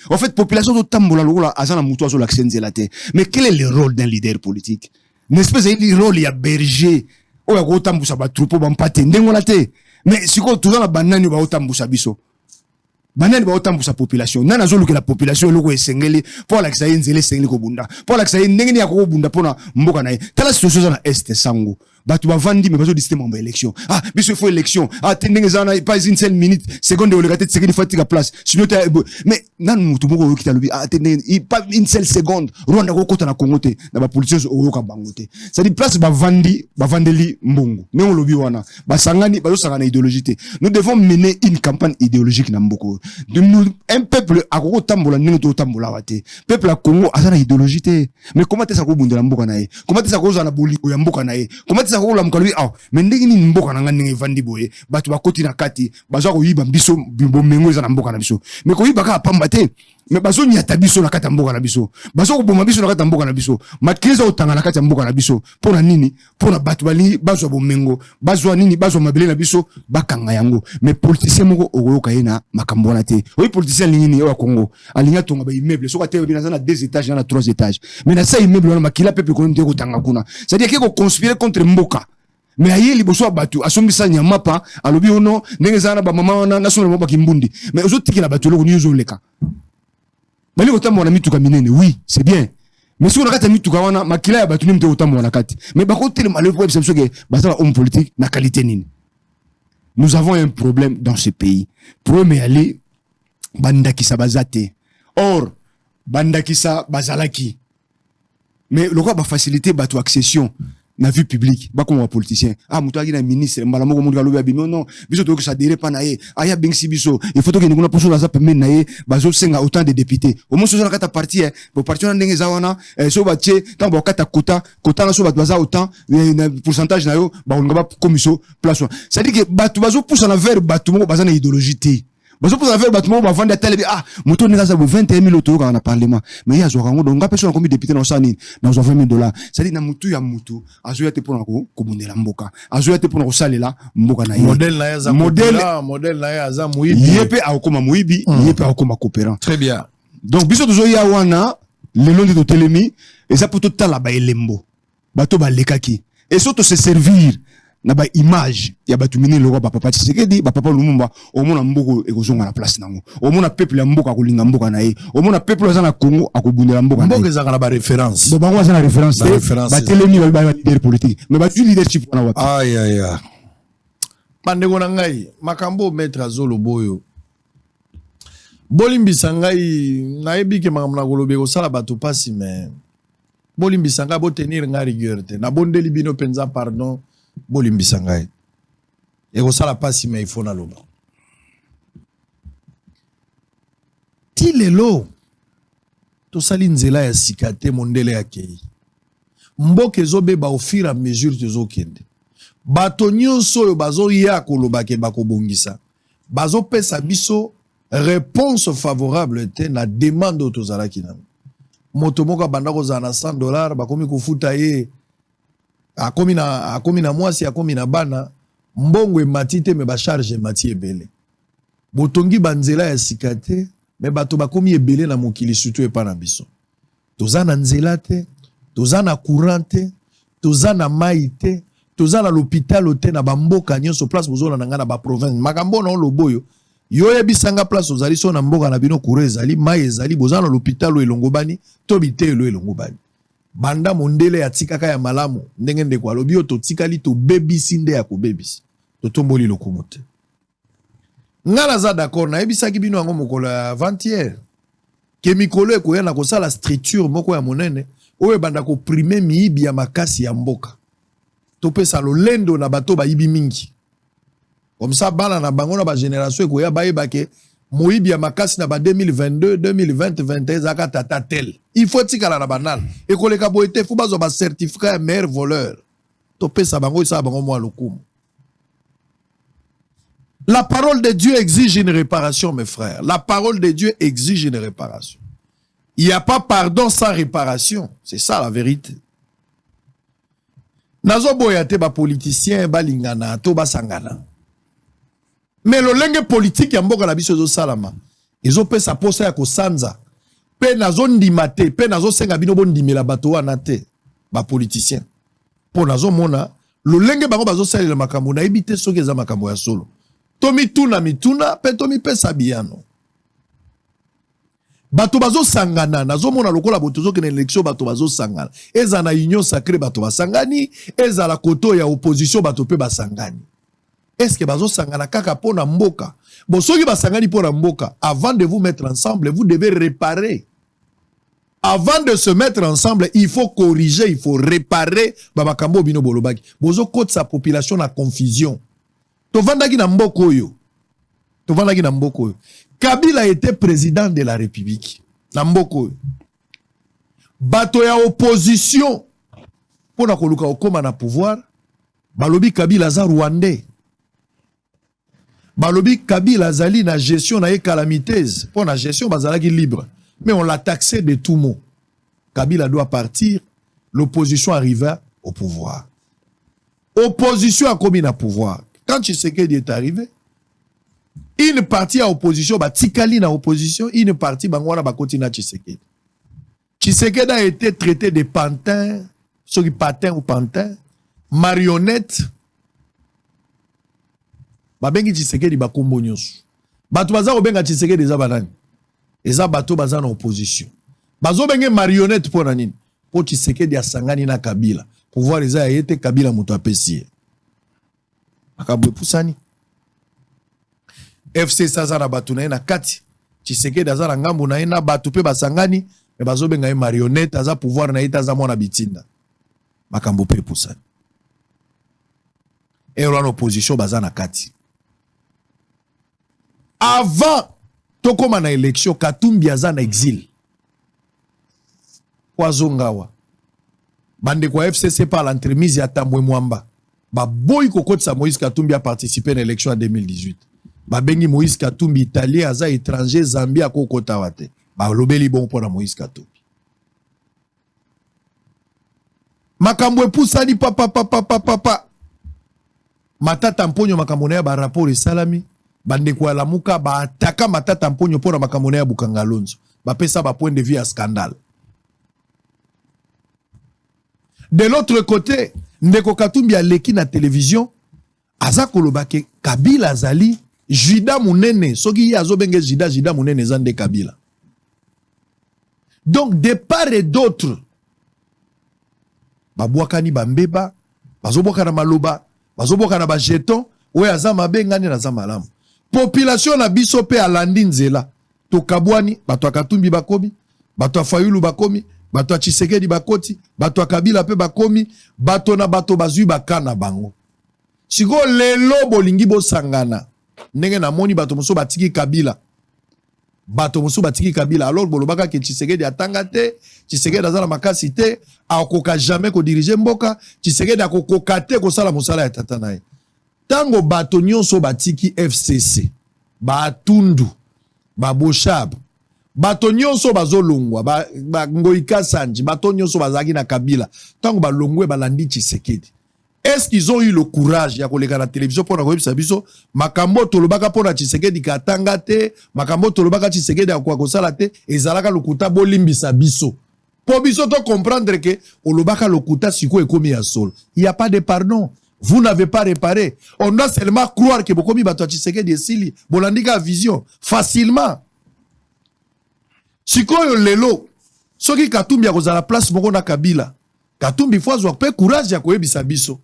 en fait population do tambola lokola azana muto azo l'accenzela te. Mais quel est le rôle d'un leader politique? N'est-ce pas le rôle ya berger o ya ko tambusa ba troupeau ba mpate ndengola te. Mais siko tout la banane ba otambusa biso. Banane ba otambusa population. Nana zo luka la population loko esengeli pour la ksaye nzele sengeli ko bunda. Pour la ksaye ndenge ni ya ko bunda pona mboka na ye. Tala situation na est sango. Batu ba vandi mais bazo disté mon élection. Ah, biso faut élection. Ah, tendenge zana pas une seule minute, seconde de regarder tseki fatiga place. Sinon mais nan mutu moko kita lobi ah tendenge pas une seule seconde. Rwanda ko kota na Congo te na ba politiciens oyo ka bango te. Ça dit place ba vandeli mbongo. Mais on lobi wana. Ba sangani bazo sangana idéologie te. Nous devons mener une campagne idéologique na mboko. Un peuple a ko tambola ndenge to tambola wate. Peuple a Congo azana idéologie te. Mais comment te sa ko bundela mboka na ye? Comment te sa ko zana boliko ya mboka na ye? Comment ça roule mkalwi ah mais ndenge ni mboka na ngani vandi boye batu bakoti na kati bazo ko yiba biso bomengo za na mboka na biso mais ko yiba ka pamba te mais bazo nyata biso na kati ya mboka na biso bazo ko boma biso na kati ya mboka na biso makriza otanga na kati ya mboka na biso pona nini pona batu bali bazo bomengo bazo nini bazo mabele na biso bakanga yango mais politicien moko okoyoka yena makambo na te oyi politicien nini o Congo alinga tonga ba immeuble soko te bina na 2 étages na 3 étages mais na ça immeuble na makila pepe ko nte ko tanga kuna c'est à dire que conspirer contre mboka mais aye liboso abatu asombisa nyama pa alobi ono ndenge zana ba mama na naso na baki mbundi mais ozo tikila batu loko ni ozo leka bali kotambo na mituka minene oui c'est bien mais si on a mituka wana makila ya batu nimte otambo wana kati mais ba ko tele malé pour perception que basala homme politique na qualité nini. Nous avons un problème dans ce pays. Pour me aller bandakisa bazate. Or bandakisa bazalaki. Mais le roi va faciliter batu accession na vie publique ba comme un politicien. Ah mutu aki na ministre mbala moko mundu kalobi abi non biso to ko ça dire pas na ye aya bengsi biso il faut que nous poso na za pembe na ye bazo senga autant de députés au moins so na kata parti pour parti na ndenge za wana so ba tie tant ba kata kota na so ba baza autant pourcentage na yo ba on ba commission place ça dit que batu bazo pousse na vers batu moko baza na idéologie té bazo pousse na vers batu moko ba vendre télé ah mutu neza za 21 000 euros dans le parlement mais ya zo rango donc personne comme député na sani na zo 20 $. Ça dit na mutu ya mutu azo yate pour na ko bundela mboka azo yate pour na ko salela mboka na ye modèle na ya za modèle na ya za muibi yepe akoma muibi yepe akoma coopérant. Très bien. Donc biso tozo ya wana le long de telemi et ça pour tout tala ba elembo bato ba lekaki et surtout se servir na ba image ya batu mini le roi papa Tshisekedi ba papa Lumumba au mona mboko ekozonga na place nango au mona peuple ya mboka kolinga mboka na ye au mona peuple za na Congo akobundela mboka na ye mboka za na ba référence bo bango za na référence ba telemi ba leader politique mais ba du leadership wana wapi aïe aïe aïe bandeko na ngai makambo maître Azolo Boyo bolimbisa ngai nayebi ke makambo na kolobe ko sala bato pasi mais bolimbisa ngai bo tenir ngai rigueur te na bondeli bino penza pardon bolimbisa ngai eko sala pasi mais il faut na loba ti lelo to sali nzela ya sikate mondele ya kei mboka ezobeba au fur et à mesure tozokende bato nyonso oyo bazoya koloba ke bakobongisa bazopesa biso réponse favorable te na demande oyo tozalaki nano moto moko abanda kozala na $100 bakomi kofuta ye akomi na mwasi akomi na bana mbongo emati te me bacharge emati ebele botongi banzela ya sika te me bato bakomi ebele na mokili surtout epa na biso toza na nzela te toza na courant te toza na mai te toza na l'hôpital te na bamboka nyonso place bozona na nga na baprovince makambo na oloboyo yo yebisanga place ozali so na mboka na bino courant ezali mai ezali boza na l'hôpital elongobani to bitelo elongobani banda mondele ya tikaka ya malamu ndenge ndeko alobi yo totikali tobebisi nde ya kobebisi totomboli lokumu te nga naza d'accord nayebisaki bino yango mokolo ya avant-hier ke mikolo ekoya na kosala structure moko ya monene oyo ebanda koprime miyibi ya makasi ya mboka topesa lolendo na bato bayibi mingi comme ça bana na bango na bagénération ekoya bayeba ke moyibi ya makasi na ba 2022 2020 21 zaka tata tel il faut tikala na banal ekoleka boyete fo bazo ba certificat ya meilleur voleur topesa bango isa bango mwa lokumu. La parole de Dieu exige une réparation, mes frères. La parole de Dieu exige une réparation. Il n'y a pas pardon sans réparation. C'est ça la vérité. Nazo boyate ba politicien ba lingana to ba sangana. Mais le lenge politique ya mboka na biso zo salama. Izo pe sa posa ya kosanza. Pe nazo ndimate, pe nazo senga bino bo ndimela bato wana te ba politicien. Po nazo mona le lenge bango bazo salela makambo na ebite soki za makambo ya solo. Tomi tuna mituna pe tomi pe sabiano. Bato bazo sangana nazo mona lokola boto zo kene élection bato bazo sangana. Eza na union sacrée bato basangani, eza la koto ya opposition bato pe basangani. Est-ce que bazo sangana kaka pona mboka? Bon soki basangani pona mboka, avant de vous mettre ensemble, vous devez réparer. Avant de se mettre ensemble, il faut corriger, il faut réparer babakambo bino bolobaki. Bozo kote sa population na confusion. Tovandaki na mboko yo. Tovandaki na mboko yo. Kabila était président de la République. Na mboko yo. Bato ya opposition pona koluka okoma na pouvoir, balobi Kabila za Rwandais. Balobi Kabila zali na gestion na calamiteuse. Pour la gestion bazalaki libre. Mais on l'a taxé de tout mot. Kabila doit partir, l'opposition arriva au pouvoir. Opposition a commis na pouvoir. Quand Tshisekedi est arrivé, une partie à opposition, tikali na opposition, une partie bangwana bakoti na Tshisekedi. Tshisekedi a été traité de pantin, ceux qui patin ou pantin, marionnette. Babengi Tshisekedi bakombo nyonso. Bato baza obenga Tshisekedi eza banani. Eza bato baza na opposition. Bazo benge marionnette pour nani. po Tshisekedi asangani na Kabila pouvoir eza yete Kabila muto apesi makambo pusani FC saza na batu na kati Tshisekedi aza na ngambu na na batu pe basangani me bazobenga ye marionnette aza pouvoir na ita za mwana bitinda makambo pe pusani et l'opposition baza na kati avant tokoma na élection Katumbi aza na exil kwa zongawa bande kwa FCC par l'entremise ya Tambwe Mwamba ba boy kokotsa Moïse Katumbi a participé à l'élection en 2018 ba bengi Moïse Katumbi italien aza étranger Zambia kokota wate ba lobeli bon pona Moïse Katumbi makambo epusani papa Matata Mponyo makambo na ya ba rapport esalami bande kwa lamuka ba ataka Matata Mponyo pona makambo na ya Bukangalonzo ba pesa ba point de vue à scandale. De l'autre côté, Ndeko Katumbi aleki na télévision, aza kolobake Kabila azali Juda Munene, soki azo benge Juda Munene zande Kabila. Donc de part et d'autre, babwakani bambeba, bazoboka na maloba, bazoboka na ba jeton, we aza mabengani na za malamu. Population na biso pe alandi nzela, to kabwani, bato Katumbi bakomi, bato Fayulu bakomi, bato Tshisekedi bakoti, bato Kabila pe bakomi, bato na bato bazui bakana bango. Siko lelo bolingi bo sangana. Ndenge na moni bato moso batiki Kabila. Bato moso batiki Kabila. Alors bolobaka ke Tshisekedi atanga te, Tshisekedi azala makasi te, akoka jamais ko diriger mboka, Tshisekedi akokoka te ko sala musala ya tata naye. Tango bato nyonso batiki FCC, ba Tundu, ba Boshab, bato nyonso bazolongwa ba Ngoika Sanji bato nyonso bazaki na Kabila tango balongwe balandi Tshisekedi. Est-ce qu'ils ont eu le courage ya koleka na télévision pour na koyebisa biso makambo tolobaka pona Tshisekedi katanga te makambo tolobaka Tshisekedi akwa kosala te ezalaka lokuta bolimbisa biso po biso to comprendre que olobaka lokuta siko ekomi ya solo. Il y a pas de pardon. Vous n'avez pas réparé. On doit seulement croire que bokomi bato Tshisekedi esili bolandika vision facilement. Sikoyo lelo soki Katumbi ya kozala place moko na Kabila Katumbi fwazwa pe courage ya koyebisa biso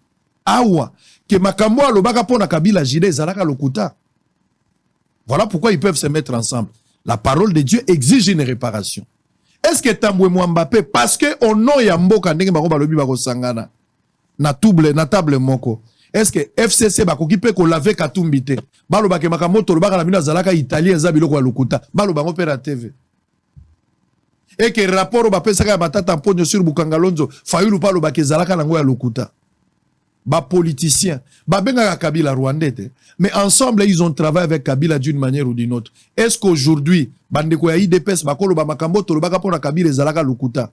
awa ke makambo alobaka pona Kabila jide ezalaka lokuta. Voilà pourquoi ils peuvent se mettre ensemble. La parole de Dieu exige une réparation. Est-ce que Tambwe Mwamba pe parce que ono ya mboka ndenge bango balobi bakosangana na table moko. Est-ce que FCC bakoki pe ko lave Katumbi te baloba ke makambo tolobaka na bino azalaka italien za biloko ya lokuta baloba ngo pe na TV. Et que rapport ba pesaka Matata Mponyo sur Bukangalonzo Fayulu palo ba kezalaka nango ya lokuta ba politicien ba benga Kabila rwandais mais ensemble ils ont travaillé avec Kabila d'une manière ou d'une autre. Est-ce qu'aujourd'hui bandeko ya IDPS bakolo ba makambo tolobaka pona Kabila ezalaka lokuta?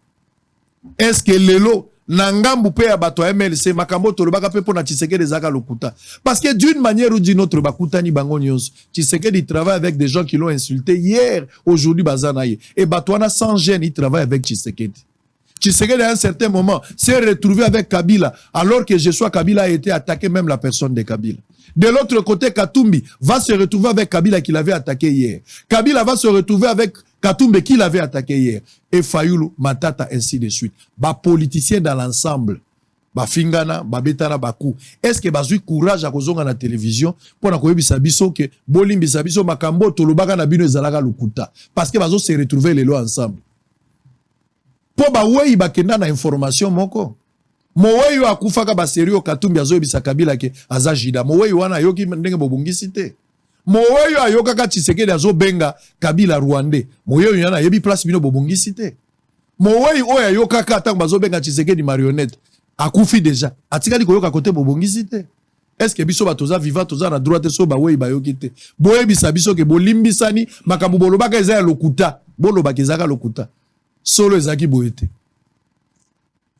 Est-ce que lelo nangambu pe ya bato MLC makambo tolobaka pe pona Tshisekedi ezalaka lokuta? Parce que d'une manière ou d'une autre bakutani bango nyonso Tshisekedi travaille avec des gens qui l'ont insulté hier, aujourd'hui bazanaye et batouana sans gêne il travaille avec Tshisekedi. Tshisekedi à un certain moment s'est retrouvé avec Kabila alors que Kabila a été attaqué, même la personne de Kabila. De l'autre côté, Katumbi va se retrouver avec Kabila qui l'avait attaqué hier. Kabila va se retrouver avec Katumbi qui l'avait attaqué hier. Et Fayulu, Matata, ainsi de suite. Ba politicien dans l'ensemble. Ba fingana, ba betana, ba kou. Est-ce que bazui courage à kozonga na télévision pour na koyebisa biso que bolimbi biso makambo tolobaka na bino ezalaka lukuta parce que bazo se retrouver les lois ensemble. Po ba wei bakenda na information moko. Moweyi akufaka ba serio Katumbi azoyebisa Kabila ke azajida. Moweyi wana yoki ndenge bobungisi te. Moweyi ayokaka Tshisekedi azobenga Kabila rwandais. Moweyi yana yebi place bino bobungisi te. Moweyi oya yokaka tango bazobenga Tshisekedi marionnette. Akufi déjà. Atikali koyoka kote bobungisi te. Est-ce que biso batoza vivant toza na droite so ba weyi bayoki te. Boyebisa biso ke bolimbisani makambo bolobaka eza ya lokuta. Bolobaka ezaka lokuta. Solo ezaki boyete.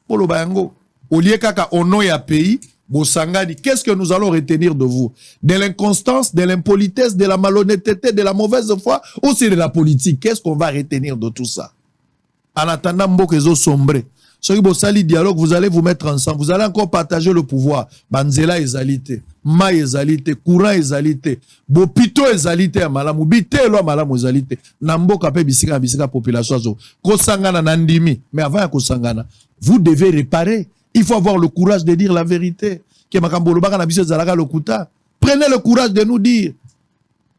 Boloba yango. Au lieu kaka au nom ya pays, Bosangani, qu'est-ce que nous allons retenir de vous? De l'inconstance, de l'impolitesse, de la malhonnêteté, de la mauvaise foi, ou c'est de la politique? Qu'est-ce qu'on va retenir de tout ça? En attendant, Mbokezo sombre. Soki bosali dialogue, vous allez vous mettre ensemble, vous allez encore partager le pouvoir. Banzela ezalité, ma ezalité, courant ezalité, bopito ezalité malamu, bitelo malamu ezalité. Namboka pe bisika population zo. Kosangana nandimi, mais avant ya kosangana, vous devez réparer. Il faut avoir le courage de dire la vérité. Ke makambo lobaka na biso zalaka lokuta. Prenez le courage de nous dire.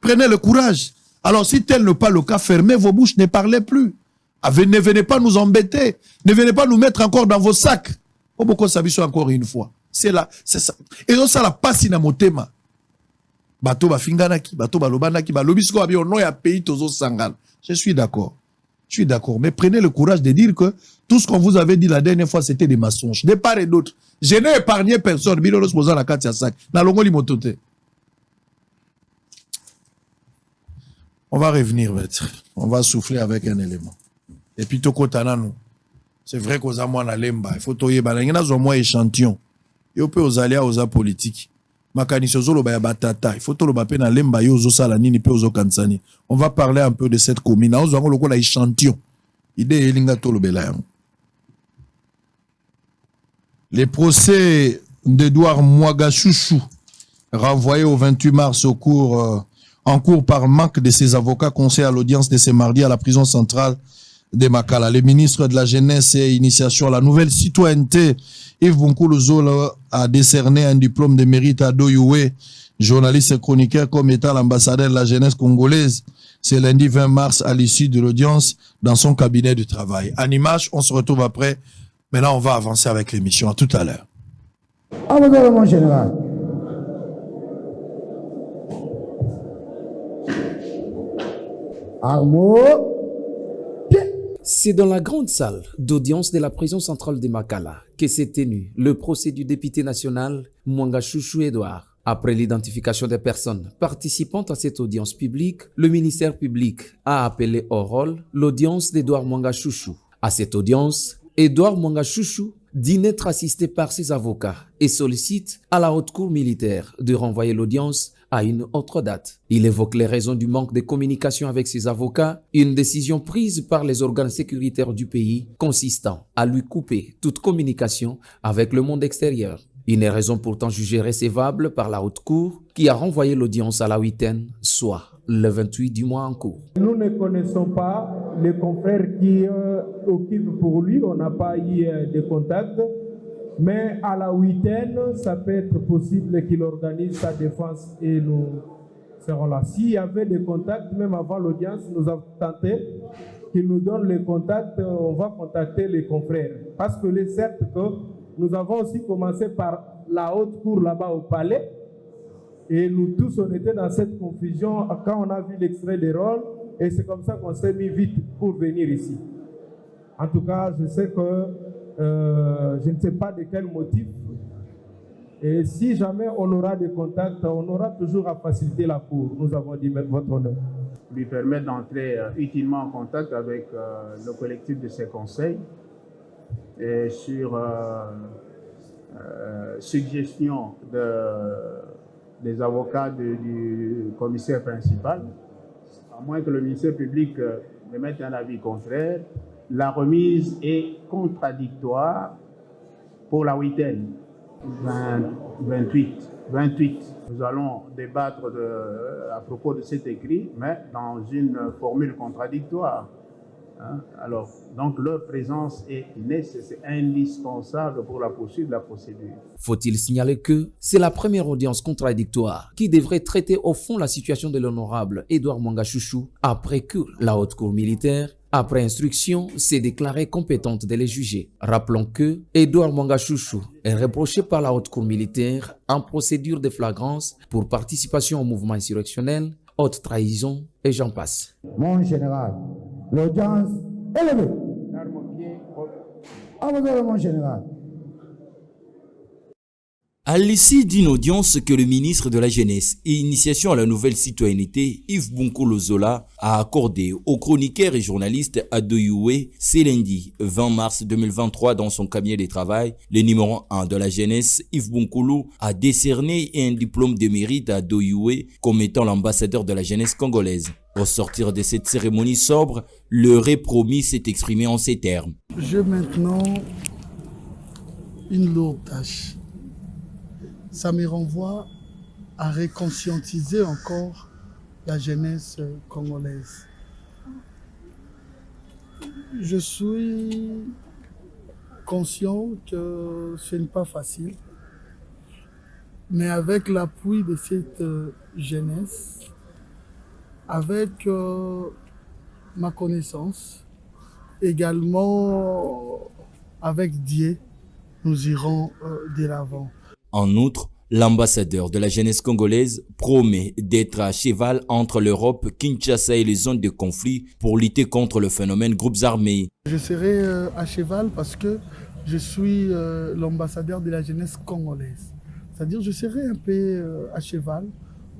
Prenez le courage. Alors si tel n'est pas le cas, fermez vos bouches, ne parlez plus. Ne venez pas nous embêter. Ne venez pas nous mettre encore dans vos sacs. Oboko sabiso encore une fois. C'est là, c'est ça. Et donc ça la passe na motema. Bato ba finganaki, bato ba lobanaki, ba lobisko abi ono ya pays tozo sangana. Je suis d'accord. Je suis d'accord. Mais prenez le courage de dire que tout ce qu'on vous avait dit la dernière fois, c'était des mensonges. De part et d'autre. Je n'ai épargné personne. Bilolos posa la carte ya sac. Na longoli motote. On va revenir, maître. On va souffler avec un élément. Et puis, c'est vrai qu'aux amours na lemba, il faut toyer balangina zo moi échantillon. Et on peut aux aléas aux politiques. Makaniso zolo ba batata, il faut to lo ba pe na lemba yo zo sala nini pe ozo kansani. On va parler un peu de cette commune. On zo lo la échantillon. Idée elinga to lo bela. Les procès d'Edouard Mwagashushu renvoyés au 28 mars en cours par manque de ses avocats conseillés à l'audience de ce mardi à la prison centrale de Makala. Le ministre de la Jeunesse et Initiation à la nouvelle citoyenneté, Yves Bonkulu Zola, a décerné un diplôme de mérite à Doyoué, journaliste et chroniqueur comme étant l'ambassadeur de la jeunesse congolaise. C'est lundi 20 mars à l'issue de l'audience dans son cabinet de travail. En image, on se retrouve après. Maintenant, on va avancer avec l'émission. À tout à l'heure. À votre ordre, mon général. Armo. C'est dans la grande salle d'audience de la prison centrale de Makala que s'est tenu le procès du député national Mwagashushu Edouard. Après l'identification des personnes participant à cette audience publique, le ministère public a appelé au rôle l'audience d'Edouard Mwagashushu. À cette audience, Edouard Mwagashushu dit n'être assisté par ses avocats et sollicite à la haute cour militaire de renvoyer l'audience à une autre date. Il évoque les raisons du manque de communication avec ses avocats, une décision prise par les organes sécuritaires du pays consistant à lui couper toute communication avec le monde extérieur. Une raison pourtant jugée recevable par la haute cour qui a renvoyé l'audience à la huitaine, soit le 28 du mois en cours. Nous ne connaissons pas les confrères qui occupent pour lui, on n'a pas eu de contact. Mais à la huitaine, ça peut être possible qu'il organise sa défense et nous serons là. S'il y avait des contacts, même avant l'audience, nous avons tenté qu'il nous donne les contacts, on va contacter les confrères. Parce que c'est certes que nous avons aussi commencé par la haute cour là-bas au palais. Et nous tous, on était dans cette confusion quand on a vu l'extrait des rôles. Et c'est comme ça qu'on s'est mis vite pour venir ici. En tout cas, je sais que je ne sais pas de quel motif. Et si jamais on aura des contacts, on aura toujours à faciliter la cour. Nous avons dit votre honneur. Lui permettre d'entrer utilement en contact avec le collectif de ses conseils et sur suggestion des avocats du commissaire principal, à moins que le ministère public émette un avis contraire. La remise est contradictoire pour la huitaine, 28. Nous allons débattre à propos de cet écrit, mais dans une formule contradictoire. Alors, donc leur présence est nécessaire, indispensable pour la poursuite de la procédure. Faut-il signaler que c'est la première audience contradictoire qui devrait traiter au fond la situation de l'honorable Edouard Mwagashushu après que la haute cour militaire, après instruction, s'est déclarée compétente de les juger. Rappelons que Edouard Mwagashushu est reproché par la haute cour militaire en procédure de flagrance pour participation au mouvement insurrectionnel, haute trahison et j'en passe. Mon général, l'audience est levée. À votre ordre, mon général. À l'issue d'une audience que le ministre de la Jeunesse et Initiation à la nouvelle citoyenneté, Yves Bonkulu Zola, a accordée au chroniqueur et journaliste Adoyoué ce lundi 20 mars 2023 dans son cabinet de travail, le numéro 1 de la jeunesse, Yves Bonkulu, a décerné un diplôme de mérite à Adoyoué comme étant l'ambassadeur de la jeunesse congolaise. Au sortir de cette cérémonie sobre, le repromis s'est exprimé en ces termes. J'ai maintenant une lourde tâche. Ça me renvoie à reconscientiser encore la jeunesse congolaise. Je suis conscient que ce n'est pas facile, mais avec l'appui de cette jeunesse, avec ma connaissance, également avec Dieu, nous irons de l'avant. En outre, l'ambassadeur de la jeunesse congolaise promet d'être à cheval entre l'Europe, Kinshasa et les zones de conflit pour lutter contre le phénomène groupes armés. Je serai à cheval parce que je suis l'ambassadeur de la jeunesse congolaise. C'est-à-dire que je serai un peu à cheval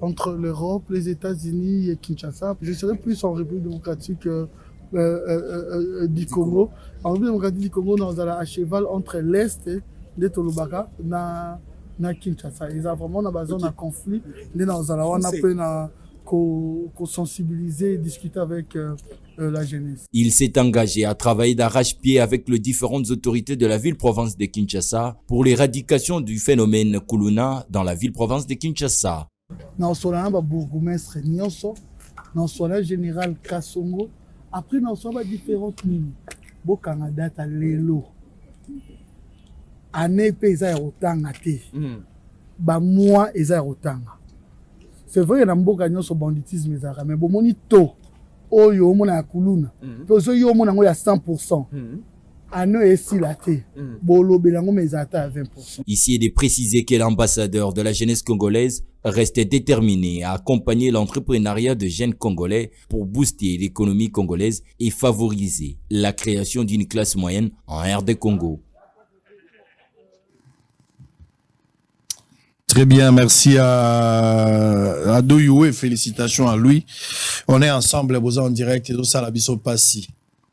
entre l'Europe, les États-Unis et Kinshasa. Je serai plus en République démocratique du Congo. En République démocratique du Congo, nous allons à cheval entre l'Est de Tolobaka na Kinshasa. Ils ont vraiment besoin d'un conflit. Nous allons sensibiliser et discuter avec la jeunesse. Il s'est engagé à travailler d'arrache-pied avec les différentes autorités de la ville-province de Kinshasa pour l'éradication du phénomène Kuluna dans la ville-province de Kinshasa. Nous sommes un bourgmestre Nyonso, nous sommes un général Kassongo. Après, nous sommes différentes lignes. Bo Canada ta lelo. Année pesa otanga te. Ba mois eza otanga. C'est vrai na mboka nyonso banditisme ezaka mais bomoni to oyo omona Kuluna. Tozo yo omona ngo ya 100%. Ici, il est précisé que l'ambassadeur de la jeunesse congolaise reste déterminé à accompagner l'entrepreneuriat de jeunes congolais pour booster l'économie congolaise et favoriser la création d'une classe moyenne en RD Congo. Très bien, merci à Doyoué, félicitations à lui. On est ensemble, en direct, et tout ça, la biso passi.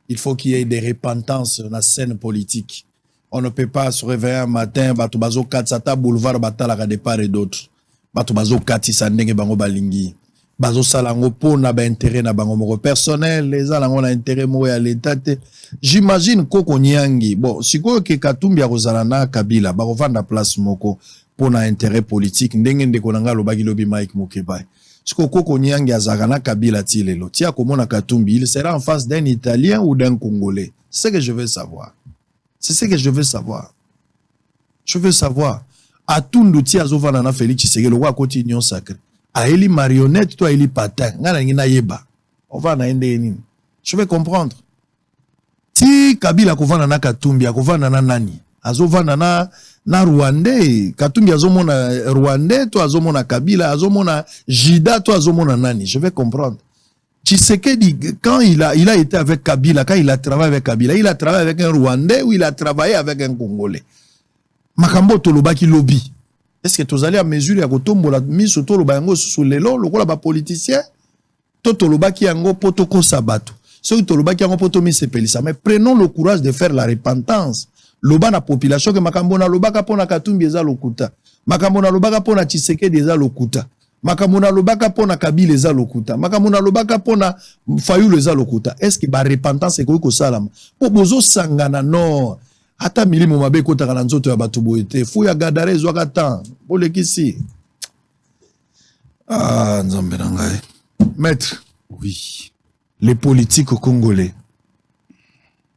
Il faut qu'il y ait des repentances dans la scène politique. On ne peut pas se réveiller un matin, batubazo katsata boulevard batala de part et d'autre. Batubazo kati sandenge bango balingi. Bazo salango po na ba intérêt na bango moko personnel, les alango na intérêt mo ya l'état. J'imagine koko nyangi. Bon, siko ke Katumbi akozala na Kabila, ba kovanda place moko po na intérêt politique ndenge ndeko nanga lobaki lobi Mike Mukebai. Siko koko nyangi azaka na Kabila tilelo. Tia komona Katumbi, il sera en face d'un Italien ou d'un Congolais. C'est ce que je veux savoir. C'est ce que je veux savoir. Je veux savoir. Atundu tia zovana na Félix Tshisekedi wa koti union sacrée. A eli marionnette, toi eli patin. Ngana ngina yeba. On va na ende nini. Je vais comprendre. Si Kabila kovana na Katumbi, akovana na nani? Azovana na Rwandais. Katumbi azomona Rwandais, toi azomona Kabila, azomona Jida, toi azomona nani? Je vais comprendre. Tshisekedi, quand il a été avec Kabila, quand il a travaillé avec Kabila, il a travaillé avec un Rwandais ou il a travaillé avec un Congolais? Makambo tolobaki lobby. Est-ce que tu allez à mesure ya kotombola miso toloba yango sous lelo lokola ba politicien to tolobaki yango potoko sabato ceux tolobaki yango poto mi sepelisa mais prenons le courage de faire la repentance loba na population que makambo na lobaka pona Katumbi eza lokuta makambo na lobaka pona Tshisekedi eza lokuta makambo na lobaka pona Kabila eza lokuta makambo na lobaka pona Fayulu eza lokuta est-ce que ba repentance ekoki kosalama po bozo sangana non ata milimo mabe kotaka na nzoto ya bato boete fu ya gadare zwaka tan bolekisi nzambe na ngai maître oui les politiques congolais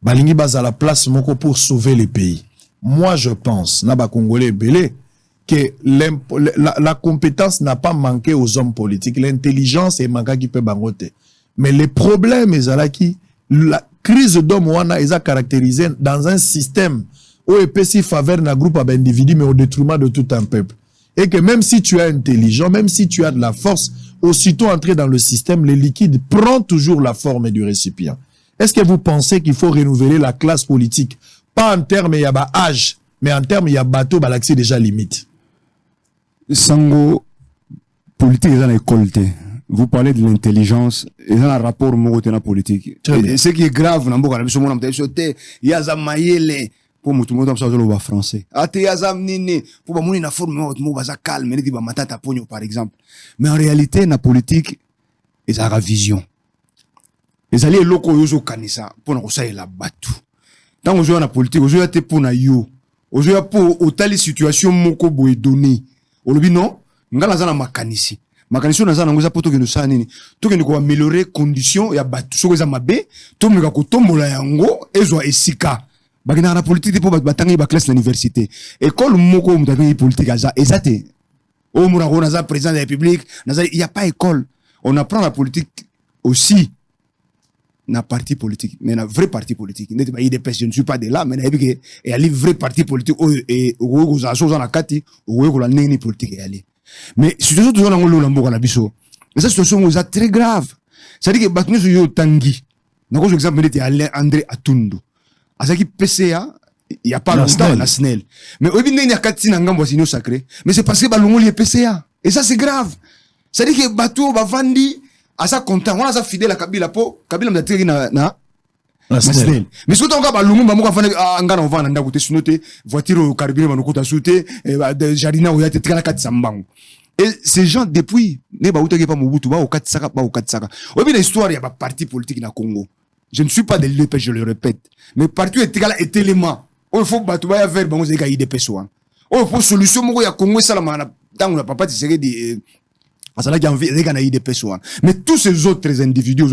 balingi baza la place moko pour sauver le pays. Moi je pense na ba congolais belé que la compétence n'a pas manqué aux hommes politiques, l'intelligence est manqué qui peut bangote mais les problèmes ezalaki la crise d'homme wana est caractérisée dans un système où est si faveur na groupe d'individus mais au détriment de tout un peuple. Et que même si tu es intelligent, même si tu as de la force, aussitôt entré dans le système, le liquide prend toujours la forme du récipient. Est-ce que vous pensez qu'il faut renouveler la classe politique? Pas en termes y a ba âge, mais en termes y a bateau, bah l'accès déjà limite. Sango, politique est dans l'école. Vous parlez de l'intelligence et dans le rapport à politique. Et ce qui est grave, il y a des maïles pour tout le monde qui français. Il y a des pour que la forme calme, par exemple. Mais en réalité, la politique, il y a une vision. Il y a des locaux qui ont pour nous la battu. Tant que vous avez la politique, vous avez pour yo. ozoya po otali situation moko boye donné olobi non ngala za na makanisi na za na ngoza poto kendo sa nini to kendo ko améliorer condition ya batu soko za mabe to meka ko tombola yango ezwa esika bakina na politique po batangi ba classe na université école moko mutabe politique aza ezate o mura ko na za président de la République il y a pas école. On apprend la politique aussi na parti politique, mais na vrai parti politique. Je ne suis pas de là, mais il y a des vrais partis politiques et aux assos en akati, ou la neni politique aller. Mais si tu veux toujours dans le lambo na biso, cette situation est très grave. C'est-à-dire que batnu sur yo tangi. Na ko exemple de Alain André Atundu. Azaki PCA, il y a pas longtemps na SNEL. Mais obi neni akati na ngambo sinyo sacré, mais c'est parce que balongo li PCA. Et ça c'est grave. C'est-à-dire que bateau bavandi asa content, on a ça fidèle à Kabila po, Kabila mdatiri na SNEL. Mais surtout on va balungu ba moko afana ngana on va na ndakote sunote, voiture carburant ba nokota soute, jardina o yate tika na kati sambango. Et ces gens depuis ne ba utake pas Mobutu ba o katsaka ba o katsaka. Obi na histoire ya ba parti politique na Congo. Je ne suis pas de l'UDPS, je le répète. Mais partout est égal est élément. Il faut bateau ba ya faire bango zeka UDPS wa. Il faut solution moko ya Congo ça la mana tango na papa tisere di mais tous ces autres individus